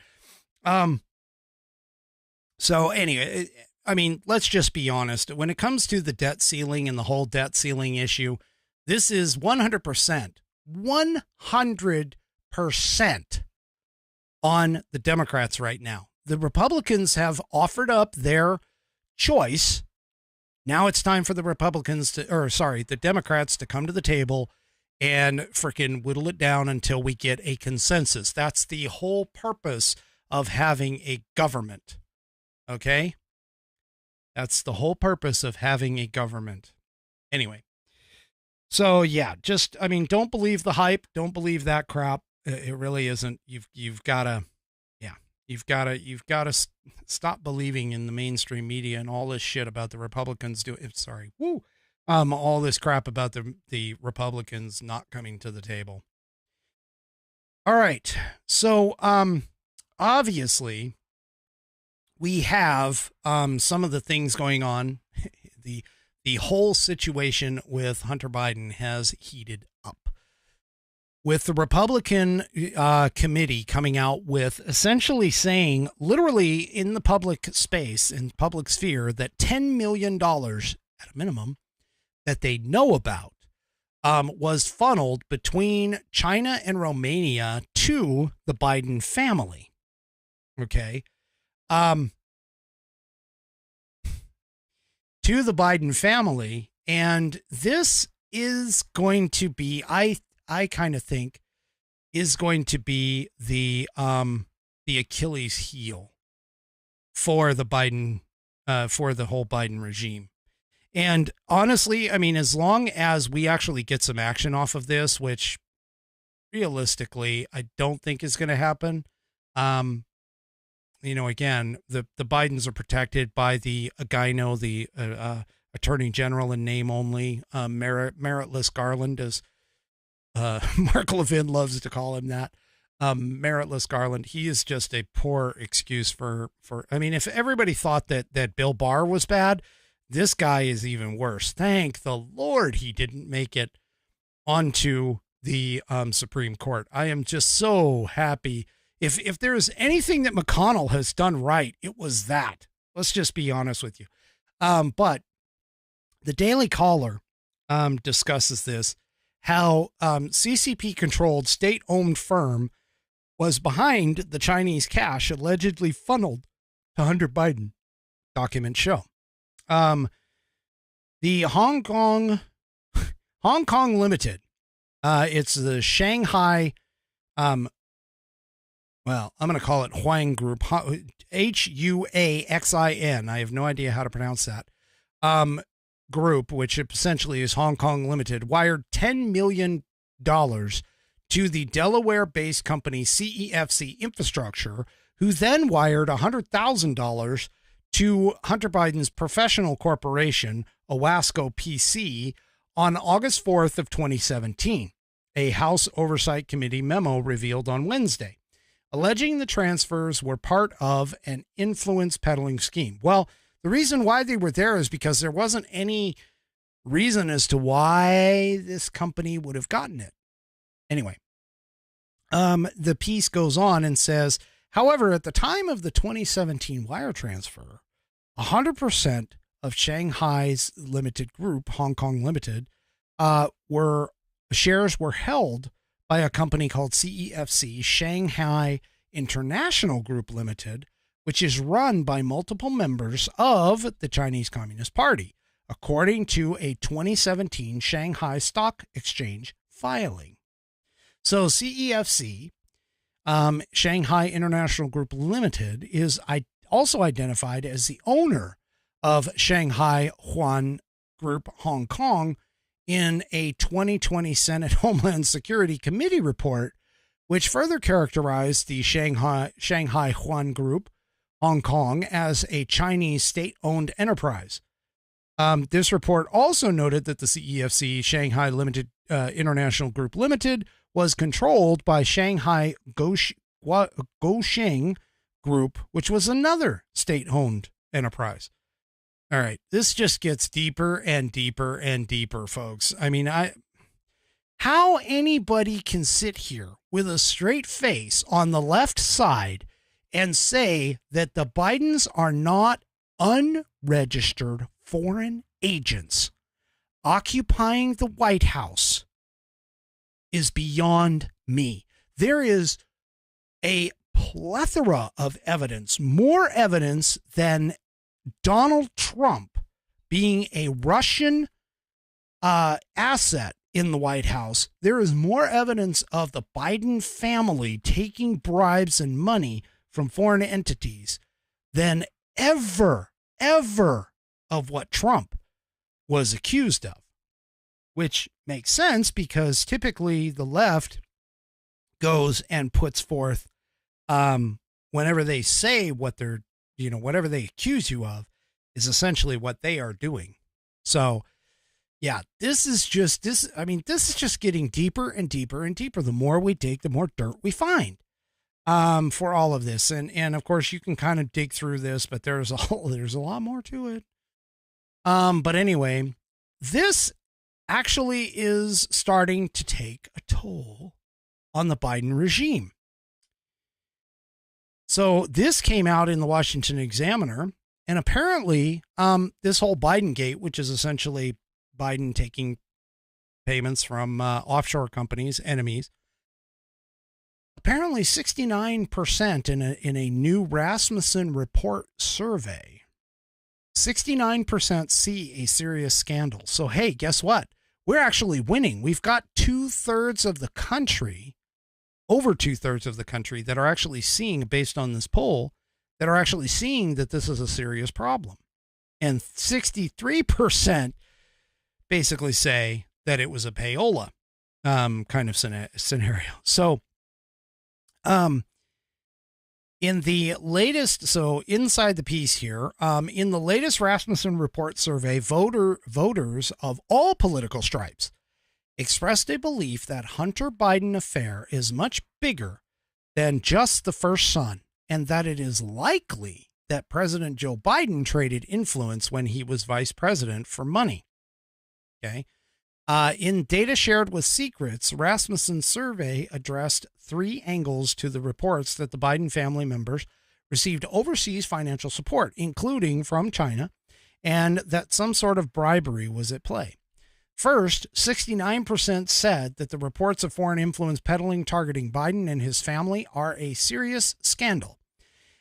Speaker 4: So anyway, I mean, let's just be honest. When it comes to the debt ceiling and the whole debt ceiling issue, this is 100% on the Democrats right now. The Republicans have offered up their choice. Now it's time for the the Democrats to come to the table and freaking whittle it down until we get a consensus. That's the whole purpose of having a government. Okay? That's the whole purpose of having a government. Anyway. So yeah, just, I mean, don't believe the hype. Don't believe that crap. It really isn't. You've got to stop believing in the mainstream media and all this shit about the Republicans all this crap about the Republicans not coming to the table. All right. So, obviously we have, some of the things going on. The whole situation with Hunter Biden has heated up, with the Republican committee coming out with essentially saying, literally in the public space, in public sphere, that $10 million at a minimum that they know about was funneled between China and Romania to the Biden family. Okay. To the Biden family. And this is going to be, I kind of think, is going to be the Achilles heel for the Biden, for the whole Biden regime. And honestly, I mean, as long as we actually get some action off of this, which realistically, I don't think is going to happen. You know, again, the Bidens are protected by the Agino, the Attorney General in name only, meritless Garland, as Mark Levin loves to call him that. Meritless Garland. He is just a poor excuse for, I mean, if everybody thought that Bill Barr was bad, this guy is even worse. Thank the Lord he didn't make it onto the Supreme Court. I am just so happy. If there's anything that McConnell has done right, it was that. Let's just be honest with you. But the Daily Caller discusses this, how CCP-controlled state-owned firm was behind the Chinese cash allegedly funneled to Hunter Biden. documents show. The Hong Kong Limited, it's the Shanghai, well, I'm going to call it Huang Group, Huaxin. I have no idea how to pronounce that. Group, which essentially is Hong Kong Limited, wired $10 million to the Delaware-based company CEFC Infrastructure, who then wired $100,000 to Hunter Biden's professional corporation, Owasco PC, on August 4th of 2017. A House Oversight Committee memo revealed on Wednesday, alleging the transfers were part of an influence peddling scheme. Well, the reason why they were there is because there wasn't any reason as to why this company would have gotten it. Anyway, the piece goes on and says, however, at the time of the 2017 wire transfer, 100% of Shanghai's limited group, Hong Kong Limited, shares were held by a company called CEFC, Shanghai International Group Limited, which is run by multiple members of the Chinese Communist Party, according to a 2017 Shanghai Stock Exchange filing. So CEFC, Shanghai International Group Limited, is also identified as the owner of Shanghai Huan Group Hong Kong in a 2020 Senate Homeland Security Committee report, which further characterized the Shanghai Huan Group Hong Kong as a Chinese state-owned enterprise. This report also noted that the CEFC Shanghai Limited International Group Limited was controlled by Shanghai Gosheng Group, which was another state-owned enterprise. All right, this just gets deeper and deeper and deeper, folks. I mean, how anybody can sit here with a straight face on the left side and say that the Bidens are not unregistered foreign agents occupying the White House is beyond me. There is a plethora of evidence, more evidence than Donald Trump being a Russian asset in the White House. There is more evidence of the Biden family taking bribes and money from foreign entities than ever of what Trump was accused of, which makes sense because typically the left goes and puts forth, whenever they say what they're, whatever they accuse you of is essentially what they are doing. So yeah, this is just getting deeper and deeper and deeper. The more we dig, the more dirt we find. For all of this. And of course you can kind of dig through this, but there's a lot more to it. But anyway, this actually is starting to take a toll on the Biden regime. So this came out in the Washington Examiner, and apparently, this whole Biden gate, which is essentially Biden taking payments from offshore companies, enemies, apparently 69% in a new Rasmussen report survey, 69% see a serious scandal. So, hey, guess what? We're actually winning. We've got over 2/3 of the country that are actually seeing, based on this poll, that are actually seeing that this is a serious problem. And 63% basically say that it was a payola kind of scenario. So, in the latest, so inside the piece here, in the latest Rasmussen report survey, voters of all political stripes expressed a belief that Hunter Biden affair is much bigger than just the first son, and that it is likely that President Joe Biden traded influence when he was vice president for money. Okay. In data shared with Secrets, Rasmussen's survey addressed 3 angles to the reports that the Biden family members received overseas financial support, including from China, and that some sort of bribery was at play. First, 69% said that the reports of foreign influence peddling targeting Biden and his family are a serious scandal.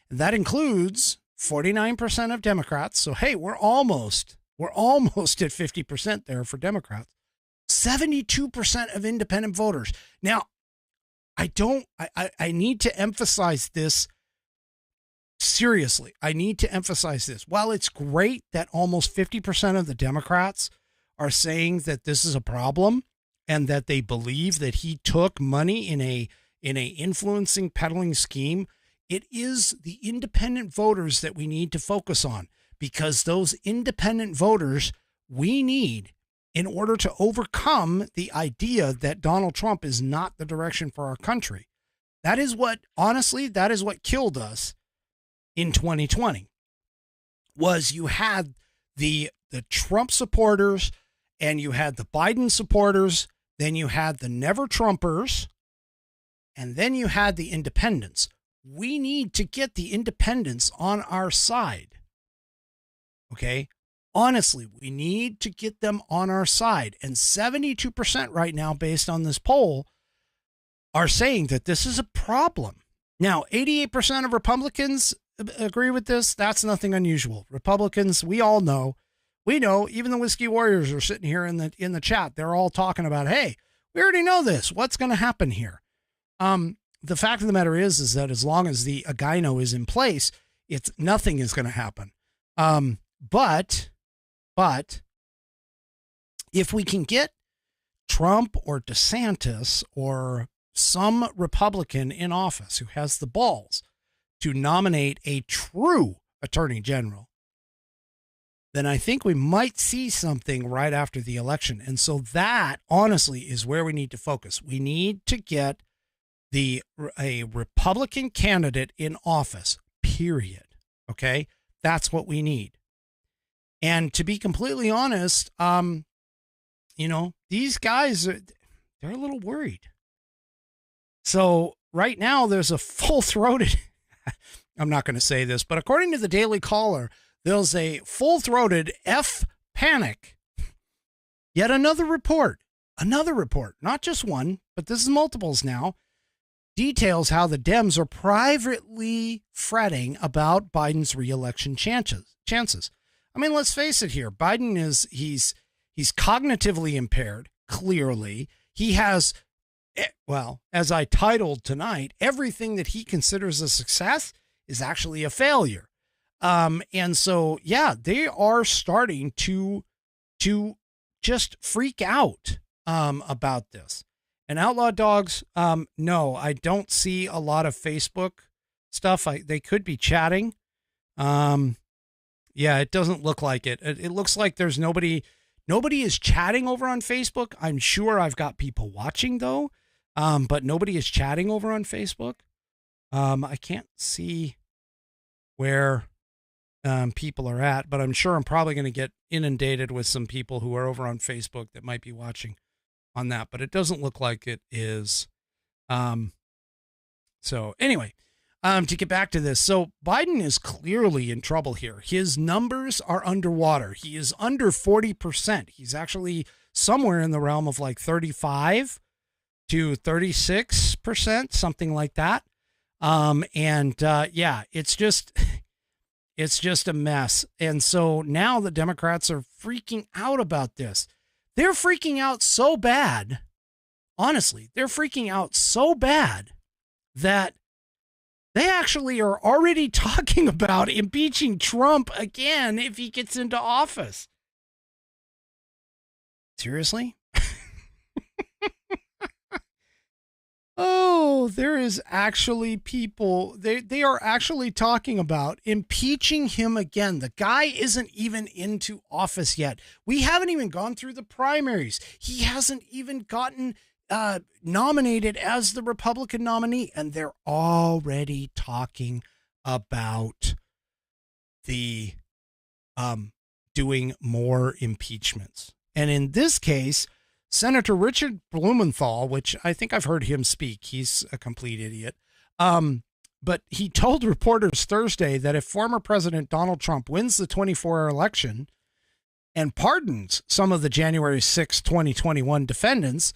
Speaker 4: That includes 49% of Democrats. So, hey, we're almost at 50% there for Democrats. 72% of independent voters. Now, I need to emphasize this seriously. I need to emphasize this. While it's great that almost 50% of the Democrats are saying that this is a problem and that they believe that he took money in a influencing peddling scheme, it is the independent voters that we need to focus on, because those independent voters we need in order to overcome the idea that Donald Trump is not the direction for our country. That is what killed us in 2020, was you had the Trump supporters and you had the Biden supporters, then you had the never Trumpers, and then you had the independents. We need to get the independents on our side. Okay? Honestly, we need to get them on our side. And 72% right now, based on this poll, are saying that this is a problem. Now, 88% of Republicans agree with this. That's nothing unusual. Republicans, we all know. We know, even the Whiskey Warriors are sitting here in the chat. They're all talking about, hey, we already know this. What's going to happen here? The fact of the matter is that as long as the Agino is in place, nothing is going to happen. But if we can get Trump or DeSantis or some Republican in office who has the balls to nominate a true attorney general, then I think we might see something right after the election. And so that, honestly, is where we need to focus. We need to get a Republican candidate in office, period. Okay? That's what we need. And to be completely honest, these guys, they're a little worried. So right now there's a full-throated, I'm not going to say this, but according to the Daily Caller, there's a full-throated panic. Yet another report, not just one, but this is multiples now, details how the Dems are privately fretting about Biden's reelection chances. I mean, let's face it here. Biden he's cognitively impaired, clearly. He has, well, as I titled tonight, everything that he considers a success is actually a failure. And so, yeah, they are starting to just freak out about this. And Outlaw Dogs, no, I don't see a lot of Facebook stuff. They could be chatting. Yeah, it doesn't look like it. It looks like there's nobody is chatting over on Facebook. I'm sure I've got people watching though, but nobody is chatting over on Facebook. I can't see where people are at, but I'm sure I'm probably going to get inundated with some people who are over on Facebook that might be watching on that, but it doesn't look like it is. So anyway, to get back to this. So Biden is clearly in trouble here. His numbers are underwater. He is under 40%. He's actually somewhere in the realm of like 35 to 36%, something like that. Yeah, it's just a mess. And so now the Democrats are freaking out about this. They're freaking out so bad. Honestly, they're freaking out so bad that they actually are already talking about impeaching Trump again if he gets into office. Seriously? Oh, there is actually people, they are actually talking about impeaching him again. The guy isn't even into office yet. We haven't even gone through the primaries. He hasn't even gotten nominated as the Republican nominee, and they're already talking about the doing more impeachments. And in this case, Senator Richard Blumenthal, which I think I've heard him speak, he's a complete idiot, but he told reporters Thursday that if former President Donald Trump wins the 2024 election and pardons some of the January 6, 2021 defendants,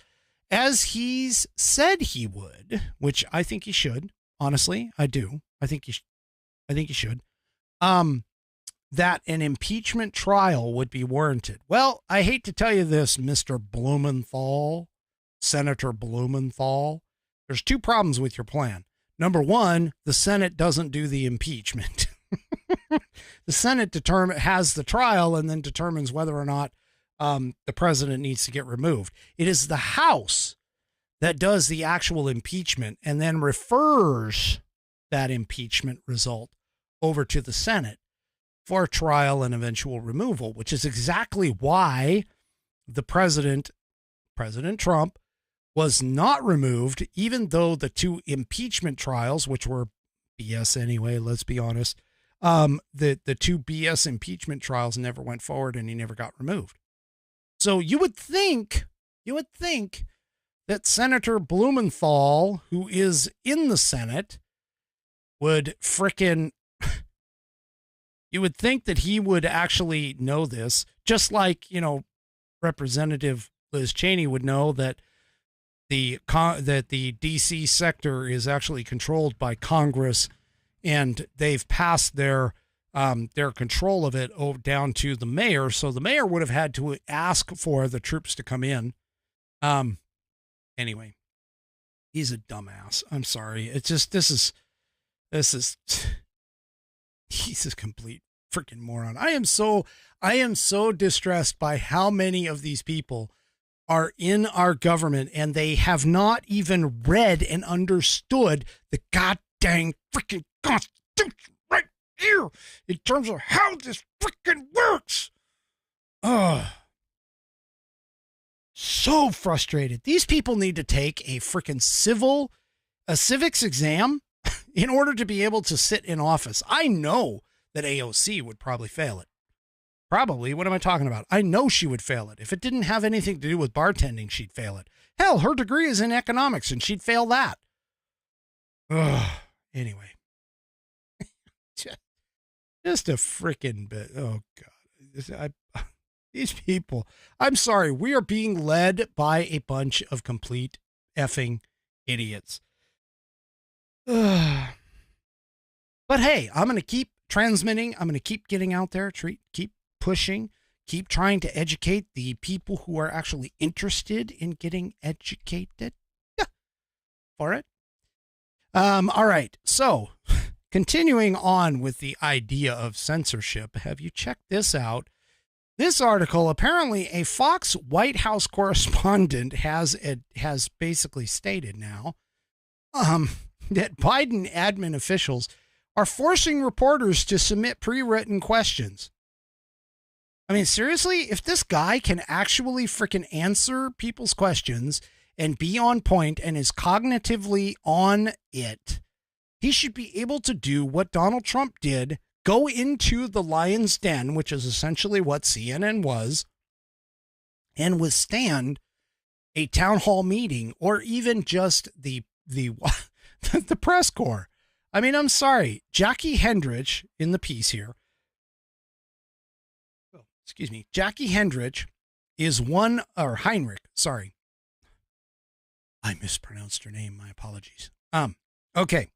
Speaker 4: as he's said he would, which I think he should, honestly, I do. I think he should. that an impeachment trial would be warranted. Well, I hate to tell you this, Mr. Blumenthal, Senator Blumenthal. There's two problems with your plan. Number one, the Senate doesn't do the impeachment. The Senate has the trial and then determines whether or not the president needs to get removed. It is the House that does the actual impeachment and then refers that impeachment result over to the Senate for trial and eventual removal, which is exactly why the President Trump, was not removed, even though the two impeachment trials, which were BS anyway, let's be honest, the two BS impeachment trials never went forward and he never got removed. So you would think that Senator Blumenthal, who is in the Senate, would you would think that he would actually know this, just like, Representative Liz Cheney would know that the DC sector is actually controlled by Congress, and they've passed their control of it down to the mayor. So the mayor would have had to ask for the troops to come in. Anyway, he's a dumbass. I'm sorry. It's just, he's a complete freaking moron. I am so distressed by how many of these people are in our government and they have not even read and understood the goddamn freaking Constitution right here in terms of how this freaking works. So frustrated. These people need to take a freaking civics exam in order to be able to sit in office. I know that AOC would probably fail it. Probably. What am I talking about? I know she would fail it. If it didn't have anything to do with bartending, she'd fail it. Hell, her degree is in economics and she'd fail that. Anyway. Just a freaking bit. Oh, God. These people. I'm sorry. We are being led by a bunch of complete effing idiots. But hey, I'm going to keep transmitting. I'm going to keep getting out there, keep pushing, keep trying to educate the people who are actually interested in getting educated for it. All right. So continuing on with the idea of censorship, have you checked this out? This article, apparently a Fox White House correspondent has basically stated now that Biden admin officials are forcing reporters to submit pre-written questions. I mean, seriously, if this guy can actually freaking answer people's questions and be on point and is cognitively on it, he should be able to do what Donald Trump did, go into the lion's den, which is essentially what CNN was, and withstand a town hall meeting or even just the press corps. I mean, I'm sorry. Jackie Hendrich in the piece here. Oh, excuse me. Jackie Hendrich is Heinrich. Sorry. I mispronounced her name. My apologies. Okay.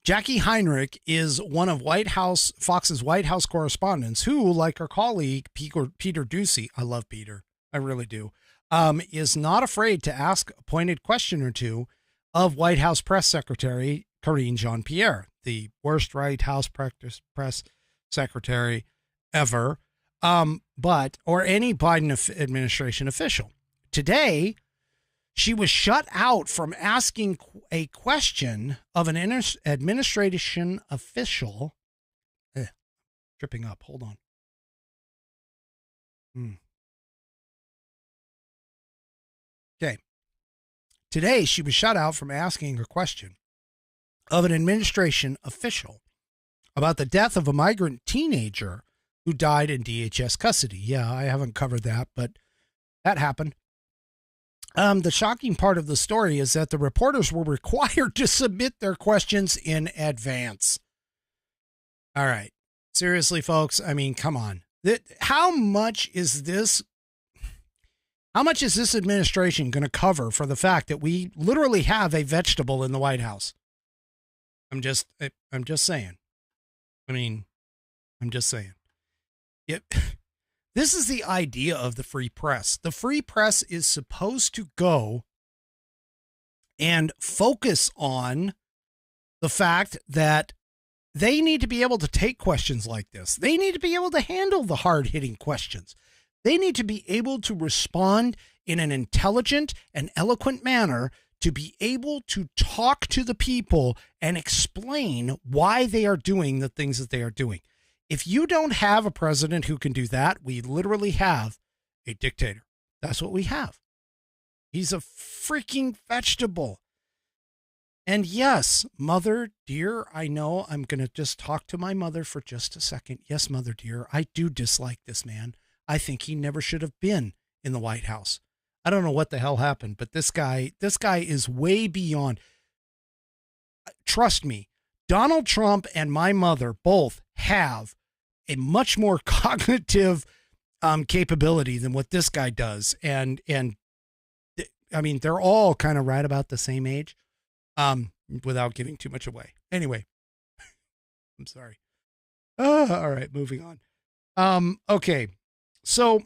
Speaker 4: Jackie Heinrich is one of Fox's White House correspondents who, like our colleague, Peter Doocy, I love Peter. I really do. Is not afraid to ask a pointed question or two of White House Press Secretary Karine Jean-Pierre, the worst White House press secretary ever, or any Biden administration official. Today, she was shut out from asking a question of an administration official. Tripping up. Hold on. Okay. Today, she was shut out from asking a question of an administration official about the death of a migrant teenager who died in DHS custody. Yeah, I haven't covered that, but that happened. The shocking part of the story is that the reporters were required to submit their questions in advance. All right. Seriously, folks. I mean, come on. How much is this administration going to cover for the fact that we literally have a vegetable in the White House? I'm just saying. I mean, I'm just saying. This is the idea of the free press. The free press is supposed to go and focus on the fact that they need to be able to take questions like this. They need to be able to handle the hard-hitting questions. They need to be able to respond in an intelligent and eloquent manner to be able to talk to the people and explain why they are doing the things that they are doing. If you don't have a president who can do that, we literally have a dictator. That's what we have. He's a freaking vegetable. And yes, mother dear, I know I'm going to just talk to my mother for just a second. Yes, mother dear, I do dislike this man. I think he never should have been in the White House. I don't know what the hell happened, but this guy is way beyond. Trust me, Donald Trump and my mother both have a much more cognitive capability than what this guy does. And I mean, they're all kind of right about the same age, without giving too much away. Anyway, I'm sorry. All right, moving on. Okay. So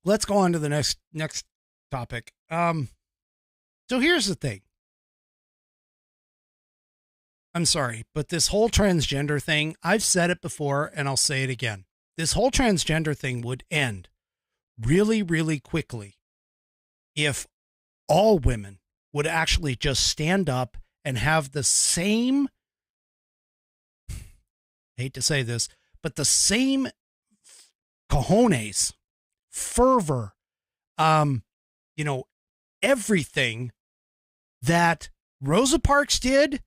Speaker 4: let's go on to the next topic. So here's the thing. I'm sorry, but this whole transgender thing, I've said it before and I'll say it again. This whole transgender thing would end really, really quickly if all women would actually just stand up and have the same, I hate to say this, but the same cojones, fervor, everything that Rosa Parks did,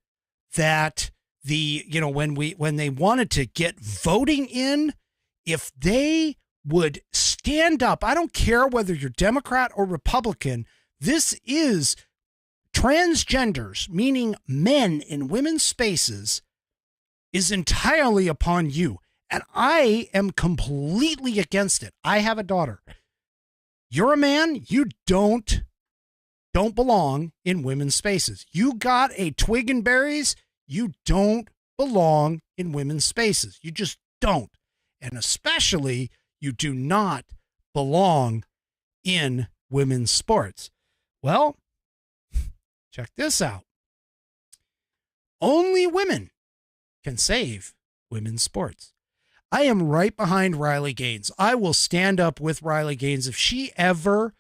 Speaker 4: that when they wanted to get voting in, if they would stand up, I don't care whether you're Democrat or Republican, this is transgenders, meaning men in women's spaces, is entirely upon you. And I am completely against it. I have a daughter. You're a man, you don't belong in women's spaces. You got a twig and berries, you don't belong in women's spaces. You just don't. And especially, you do not belong in women's sports. Well, check this out. Only women can save women's sports. I am right behind Riley Gaines. I will stand up with Riley Gaines if she ever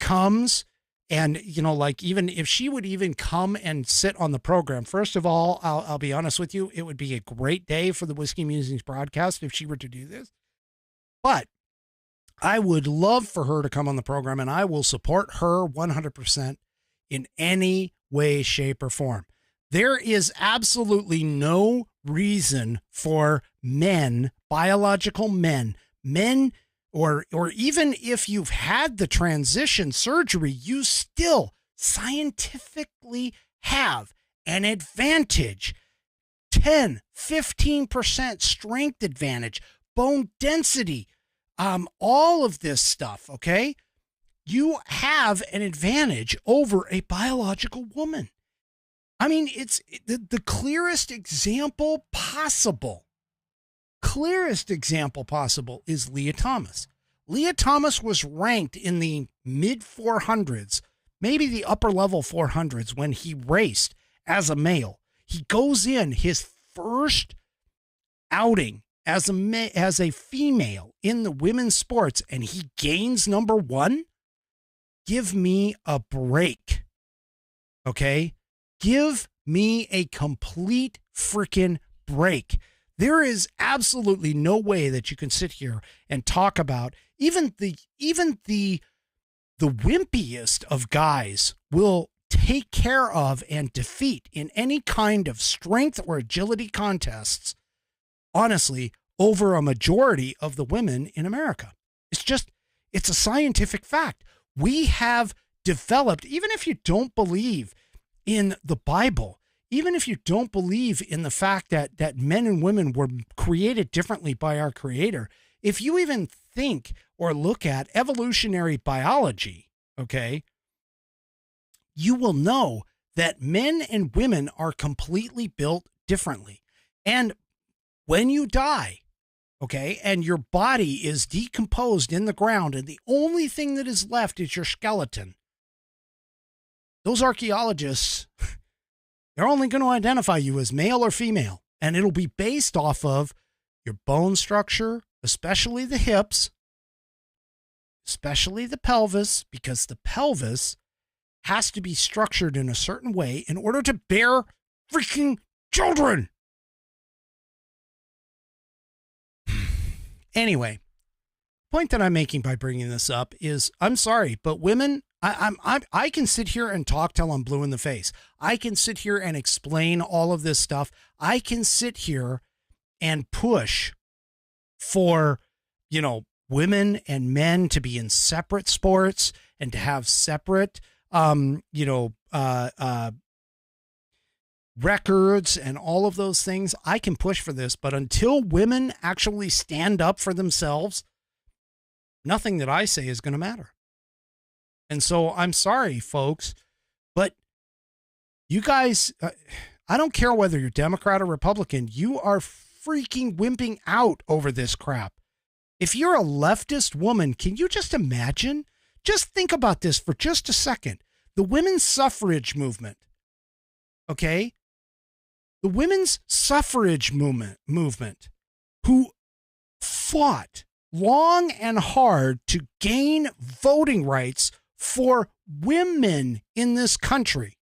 Speaker 4: comes and, even if she would even come and sit on the program. First of all, I'll be honest with you, it would be a great day for the Whiskey Musings broadcast if she were to do this. But I would love for her to come on the program, and I will support her 100% in any way, shape, or form. There is absolutely no reason for men, biological men, or even if you've had the transition surgery, you still scientifically have an advantage. 10, 15% strength advantage, bone density, all of this stuff, okay? You have an advantage over a biological woman. I mean, it's the clearest example possible. Clearest example possible is Leah Thomas. Leah Thomas was ranked in the mid 400s, maybe the upper level 400s when he raced as a male. He goes in his first outing as a female in the women's sports and he gains number one. Give me a break. Okay? Give me a complete freaking break. There is absolutely no way that you can sit here and talk about even the wimpiest of guys will take care of and defeat in any kind of strength or agility contests, honestly, over a majority of the women in America. It's a scientific fact. We have developed, even if you don't believe in the Bible, even if you don't believe in the fact that men and women were created differently by our Creator, if you even think or look at evolutionary biology, okay, you will know that men and women are completely built differently. And when you die, okay, and your body is decomposed in the ground, and the only thing that is left is your skeleton, those archaeologists, they're only going to identify you as male or female, and it'll be based off of your bone structure, especially the hips, especially the pelvis, because the pelvis has to be structured in a certain way in order to bear freaking children. Anyway, the point that I'm making by bringing this up is, I'm sorry, but women, I can sit here and talk till I'm blue in the face. I can sit here and explain all of this stuff. I can sit here and push for, you know, women and men to be in separate sports and to have separate, records and all of those things. I can push for this, but until women actually stand up for themselves, nothing that I say is going to matter. And so I'm sorry, folks, but you guys, I don't care whether you're Democrat or Republican, you are freaking wimping out over this crap. If you're a leftist woman, can you just imagine? Just think about this for just a second. The women's suffrage movement, okay? The women's suffrage movement who fought long and hard to gain voting rights for women in this country.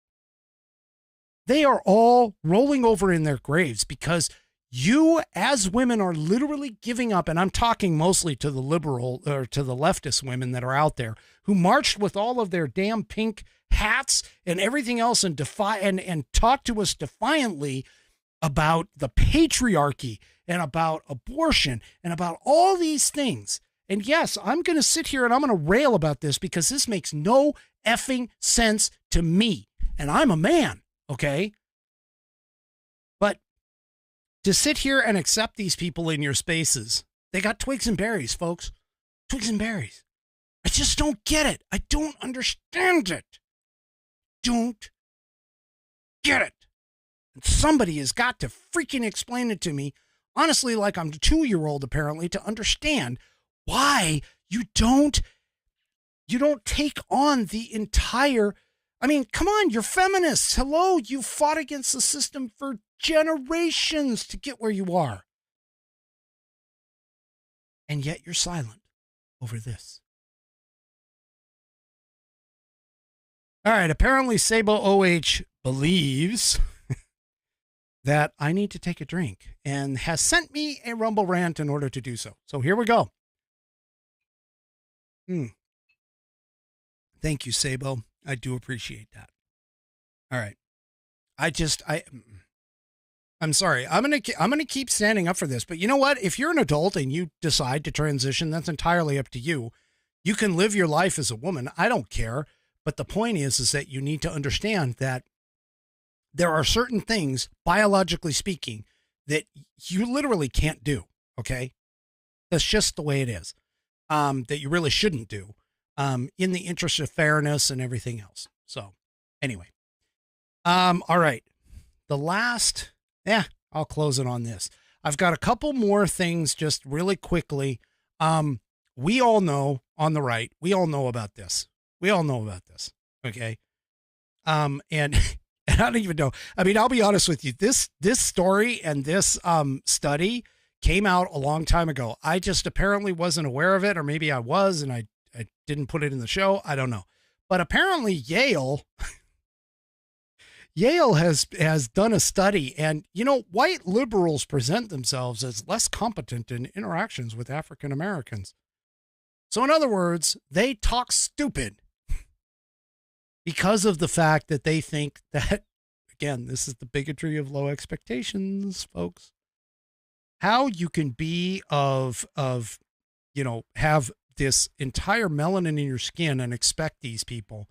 Speaker 4: They are all rolling over in their graves because you as women are literally giving up, and I'm talking mostly to the liberal or to the leftist women that are out there who marched with all of their damn pink hats and everything else and talk to us defiantly about the patriarchy and about abortion and about all these things. And yes, I'm going to sit here and I'm going to rail about this because this makes no effing sense to me. And I'm a man, okay? But to sit here and accept these people in your spaces, they got twigs and berries, folks. Twigs and berries. I just don't get it. I don't understand it. Don't get it. And somebody has got to freaking explain it to me, honestly, like I'm a 2-year-old apparently, to understand why you don't take on the entire, I mean, come on, you're feminists. Hello, you fought against the system for generations to get where you are. And yet you're silent over this. All right, apparently Sabo OH believes that I need to take a drink and has sent me a Rumble rant in order to do so. So here we go. Thank you, Sabo. I do appreciate that. All right. I'm sorry. I'm going to keep standing up for this, but you know what? If you're an adult and you decide to transition, that's entirely up to you. You can live your life as a woman. I don't care. But the point is that you need to understand that there are certain things, biologically speaking, that you literally can't do. Okay. That's just the way it is. That you really shouldn't do, in the interest of fairness and everything else. So anyway, all right. The last, I'll close it on this. I've got a couple more things just really quickly. We all know on the right, we all know about this. We all know about this. Okay. And I don't even know. I mean, I'll be honest with you. This story and this, study came out a long time ago. I just apparently wasn't aware of it, or maybe I was, and I didn't put it in the show. I don't know. But apparently Yale has done a study, and, you know, white liberals present themselves as less competent in interactions with African Americans. So in other words, they talk stupid because of the fact that they think that, again, this is the bigotry of low expectations, folks. How you can be have this entire melanin in your skin and expect these people.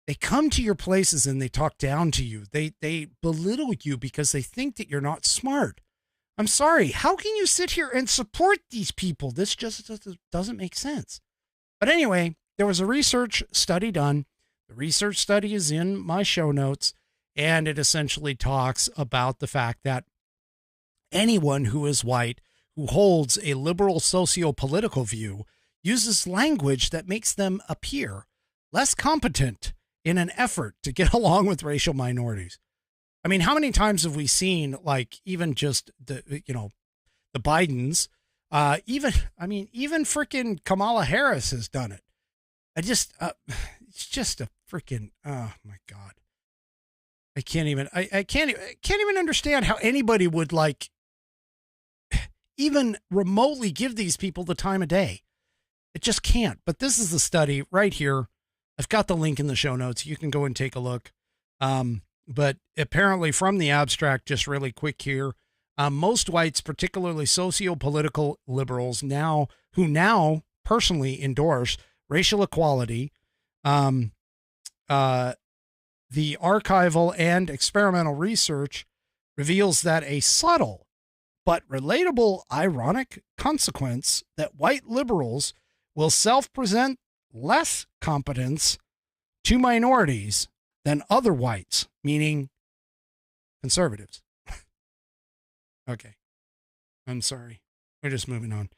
Speaker 4: They come to your places and they talk down to you. They belittle you because they think that you're not smart. I'm sorry. How can you sit here and support these people? This just doesn't make sense. But anyway, there was a research study done. The research study is in my show notes, and it essentially talks about the fact that anyone who is white, who holds a liberal socio-political view, uses language that makes them appear less competent in an effort to get along with racial minorities. I mean, how many times have we seen, like, even just the Bidens, even freaking Kamala Harris has done it. It's just a freaking, oh my God. I can't even understand how anybody would, like, even remotely give these people the time of day. It just can't. But this is the study right here. I've got the link in the show notes. You can go and take a look. But apparently from the abstract, just really quick here, most whites, particularly socio-political liberals who now personally endorse racial equality, the archival and experimental research reveals that a subtle but relatable ironic consequence that white liberals will self-present less competence to minorities than other whites, meaning conservatives. Okay. I'm sorry. We're just moving on.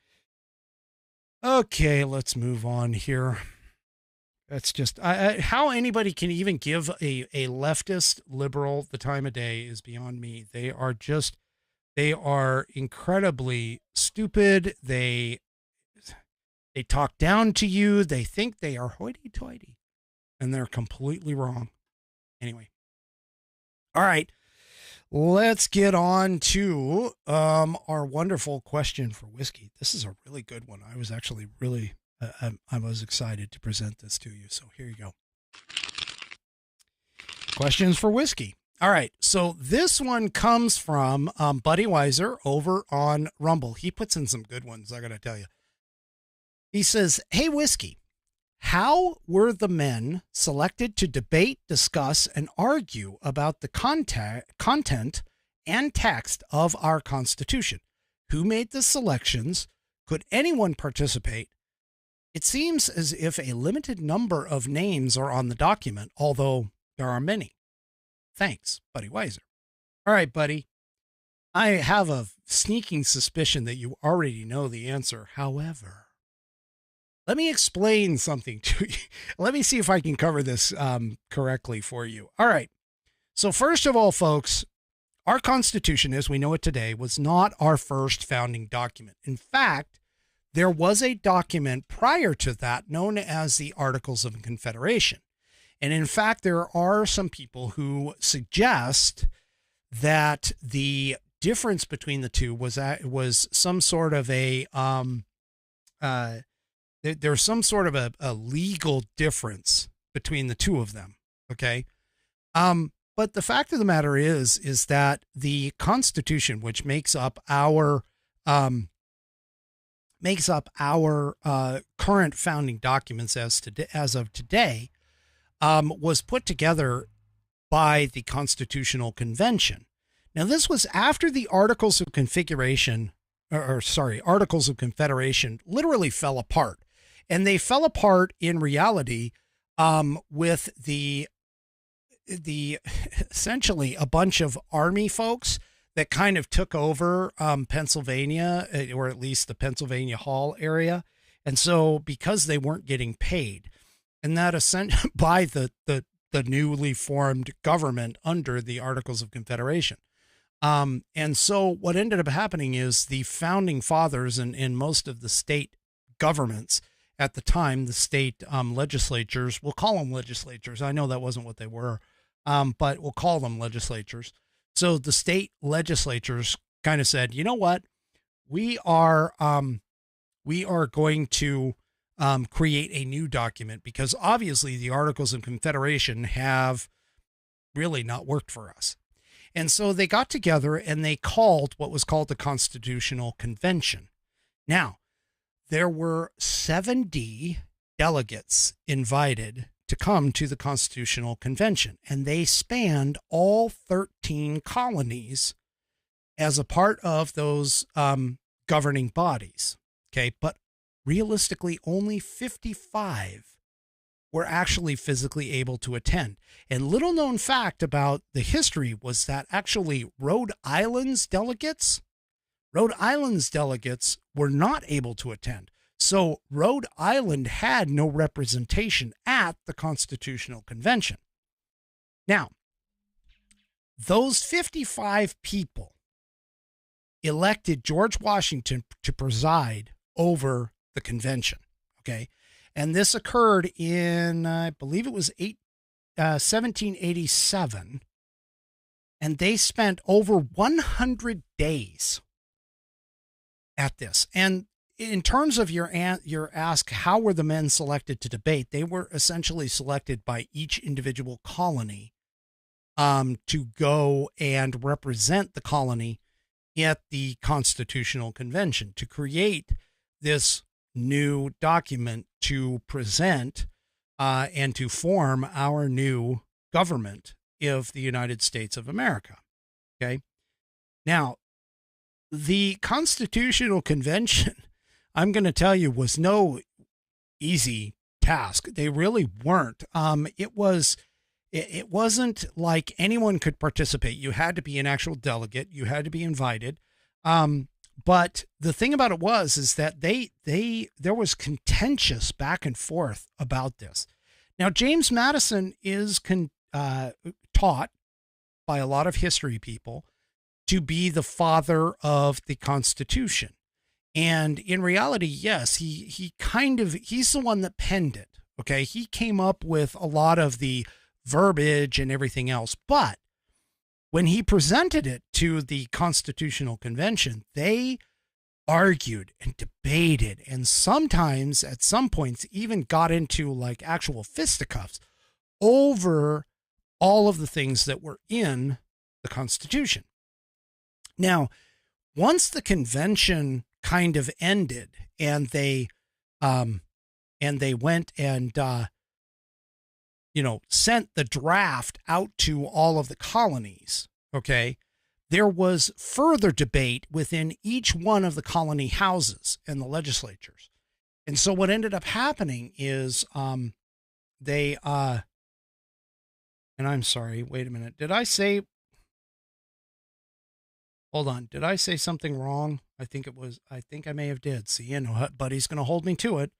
Speaker 4: Okay, let's move on here. That's just how anybody can even give a leftist liberal the time of day is beyond me. They are incredibly stupid. They talk down to you. They think they are hoity-toity, and they're completely wrong. Anyway. All right. Let's get on to our wonderful question for whiskey. This is a really good one. I was actually really, I was excited to present this to you. So here you go. Questions for whiskey. All right. So this one comes from Buddy Weiser over on Rumble. He puts in some good ones, I got to tell you. He says, "Hey, whiskey, how were the men selected to debate, discuss, and argue about the content and text of our Constitution? Who made the selections? Could anyone participate? It seems as if a limited number of names are on the document, although there are many. Thanks, Buddy Weiser." All right, buddy. I have a sneaking suspicion that you already know the answer. However, let me explain something to you. Let me see if I can cover this correctly for you. All right. So first of all, folks, our Constitution, as we know it today, was not our first founding document. In fact, there was a document prior to that known as the Articles of Confederation. And in fact, there are some people who suggest that the difference between the two was some sort of there's some sort of a legal difference between the two of them. Okay. But the fact of the matter is that the Constitution, which makes up our current founding documents as of today, was put together by the Constitutional Convention. Now, this was after the Articles of Confederation literally fell apart. And they fell apart in reality with the essentially a bunch of army folks that kind of took over Pennsylvania, or at least the Pennsylvania Hall area. And so because they weren't getting paid, and that by the newly formed government under the Articles of Confederation. And so what ended up happening is the founding fathers and most of the state governments at the time, the state legislatures, we'll call them legislatures. I know that wasn't what they were, but we'll call them legislatures. So the state legislatures kind of said, you know what, we are going to create a new document because obviously the Articles of Confederation have really not worked for us. And so they got together and they called what was called the Constitutional Convention. Now, there were 70 delegates invited to come to the Constitutional Convention, and they spanned all 13 colonies as a part of those governing bodies. Okay, but realistically, only 55 were actually physically able to attend. And little known fact about the history was that actually Rhode Island's delegates Rhode Island's delegates were not able to attend. So Rhode Island had no representation at the Constitutional Convention. Now, those 55 people elected George Washington to preside over the convention. Okay. And this occurred in, I believe it was 1787. And they spent over 100 days at this. And in terms of your ask, how were the men selected to debate? They were essentially selected by each individual colony to go and represent the colony at the Constitutional Convention to create this new document to present and to form our new government of the United States of America. Okay. Now, the Constitutional Convention, I'm going to tell you, was no easy task. They really weren't. It wasn't like anyone could participate. You had to be an actual delegate. You had to be invited. But the thing about it is that there was contentious back and forth about this. Now, James Madison is taught by a lot of history people to be the father of the Constitution. And in reality, yes, he's the one that penned it. Okay. He came up with a lot of the verbiage and everything else. But when he presented it to the Constitutional Convention, they argued and debated, and sometimes at some points even got into like actual fisticuffs over all of the things that were in the Constitution. Now, once the convention kind of ended and they went and sent the draft out to all of the colonies, okay, there was further debate within each one of the colony houses and the legislatures. And so what ended up happening is and I'm sorry, wait a minute. Did I say something wrong? I think I may have did. See, buddy's going to hold me to it.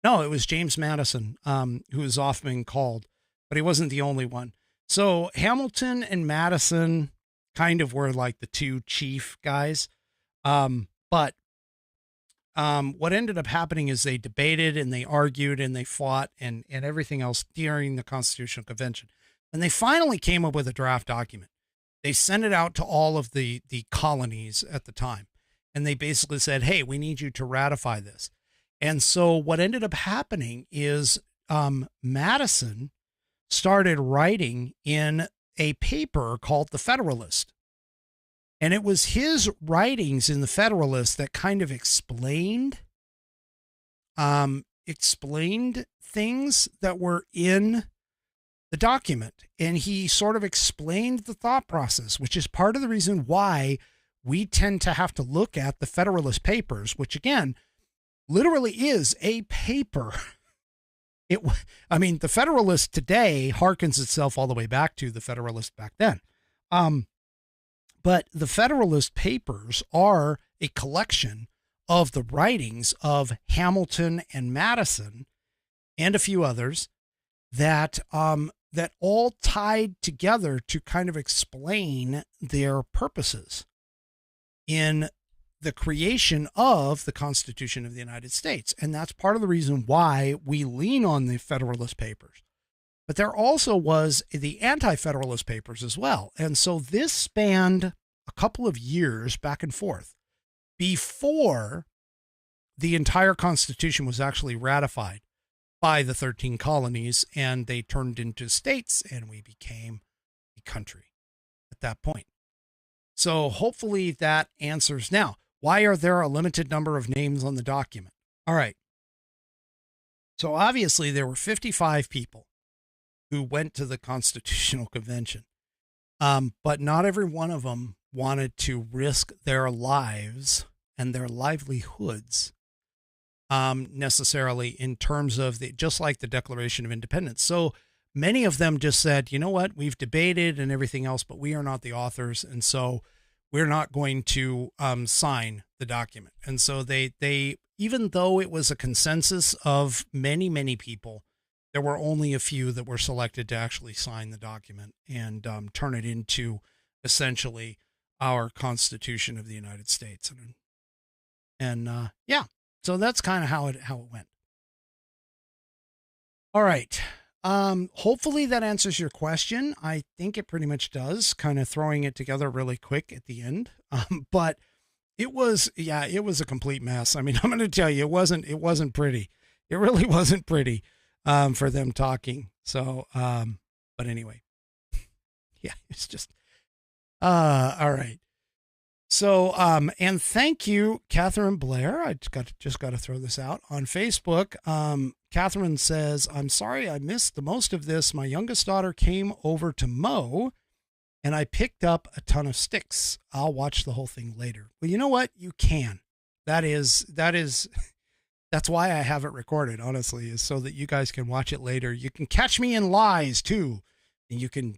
Speaker 4: No, it was James Madison, who was often called, but he wasn't the only one. So Hamilton and Madison kind of were like the two chief guys. But what ended up happening is they debated and they argued and they fought and everything else during the Constitutional Convention. And they finally came up with a draft document. They sent it out to all of the colonies at the time. And they basically said, hey, we need you to ratify this. And so what ended up happening is Madison started writing in a paper called The Federalist. And it was his writings in The Federalist that kind of explained things that were in the document. And he sort of explained the thought process, which is part of the reason why we tend to have to look at the Federalist Papers, which again, literally is a paper. The Federalist today harkens itself all the way back to the Federalist back then. But the Federalist Papers are a collection of the writings of Hamilton and Madison and a few others that all tied together to kind of explain their purposes in the creation of the Constitution of the United States. And that's part of the reason why we lean on the Federalist Papers. But there also was the Anti-Federalist Papers as well. And so this spanned a couple of years back and forth before the entire Constitution was actually ratified by the 13 colonies, and they turned into states, and we became a country at that point. So hopefully that answers. Now, why are there a limited number of names on the document? All right. So obviously there were 55 people who went to the Constitutional Convention, but not every one of them wanted to risk their lives and their livelihoods necessarily in terms of just like the Declaration of Independence. So many of them just said, you know what, we've debated and everything else, but we are not the authors. And so we're not going to sign the document. And so they, even though it was a consensus of many, many people, there were only a few that were selected to actually sign the document and turn it into essentially our Constitution of the United States. And yeah, so that's kind of how it went. All right. Hopefully that answers your question. I think it pretty much does, kind of throwing it together really quick at the end. But it was a complete mess. I mean, I'm going to tell you, it wasn't pretty. It really wasn't pretty, for them talking. So, but anyway, yeah, it's just, all right. So, and thank you, Catherine Blair. I just got to throw this out on Facebook. Catherine says, I'm sorry I missed the most of this. My youngest daughter came over to mow and I picked up a ton of sticks. I'll watch the whole thing later. Well, you know what? You can. That's why I have it recorded, honestly, is so that you guys can watch it later. You can catch me in lies too. And you can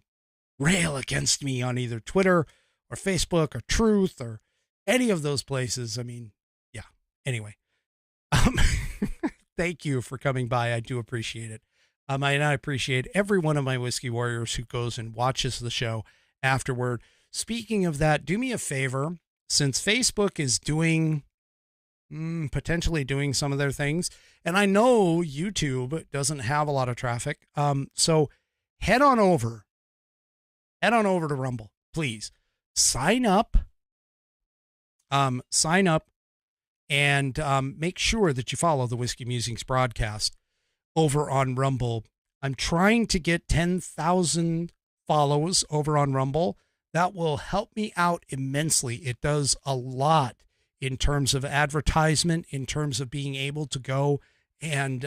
Speaker 4: rail against me on either Twitter or Facebook or Truth or any of those places. I mean, yeah. Anyway, thank you for coming by. I do appreciate it. And I appreciate every one of my Whiskey Warriors who goes and watches the show afterward. Speaking of that, do me a favor, since Facebook is potentially doing some of their things, and I know YouTube doesn't have a lot of traffic. So head on over to Rumble, please. Sign up and make sure that you follow the Whiskey Musings broadcast over on Rumble. I'm trying to get 10,000 follows over on Rumble. That will help me out immensely. It does a lot in terms of advertisement, in terms of being able to go and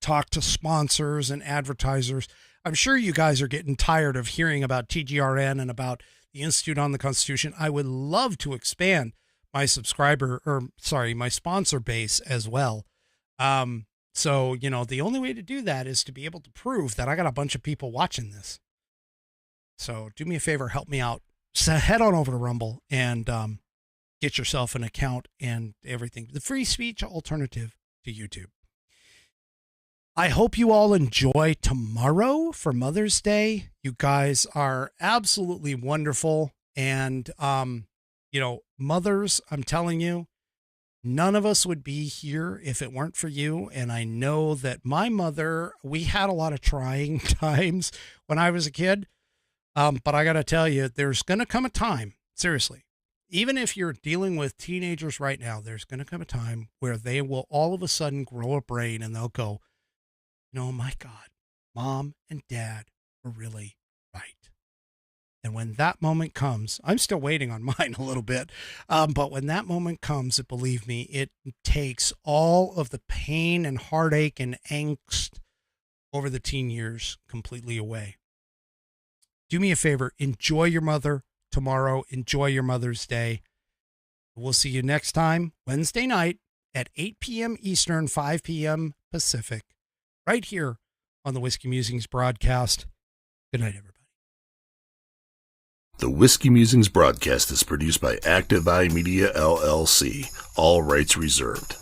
Speaker 4: talk to sponsors and advertisers. I'm sure you guys are getting tired of hearing about TGRN and about the Institute on the Constitution. I would love to expand my my sponsor base as well. So, you know, the only way to do that is to be able to prove that I got a bunch of people watching this. So do me a favor, help me out. So head on over to Rumble and get yourself an account and everything. The free speech alternative to YouTube. I hope you all enjoy tomorrow for Mother's Day. You guys are absolutely wonderful. And, you know, mothers, I'm telling you, none of us would be here if it weren't for you. And I know that my mother, we had a lot of trying times when I was a kid. But I got to tell you, there's going to come a time, seriously, even if you're dealing with teenagers right now, there's going to come a time where they will all of a sudden grow a brain and they'll go, oh my God, Mom and Dad were really right. And when that moment comes, I'm still waiting on mine a little bit. But when that moment comes, believe me, it takes all of the pain and heartache and angst over the teen years completely away. Do me a favor, enjoy your mother tomorrow. Enjoy your Mother's Day. We'll see you next time, Wednesday night at 8 p.m. Eastern, 5 p.m. Pacific, right here on the Whiskey Musings broadcast. Good night, everybody.
Speaker 2: The Whiskey Musings broadcast is produced by Active Eye Media, LLC. All rights reserved.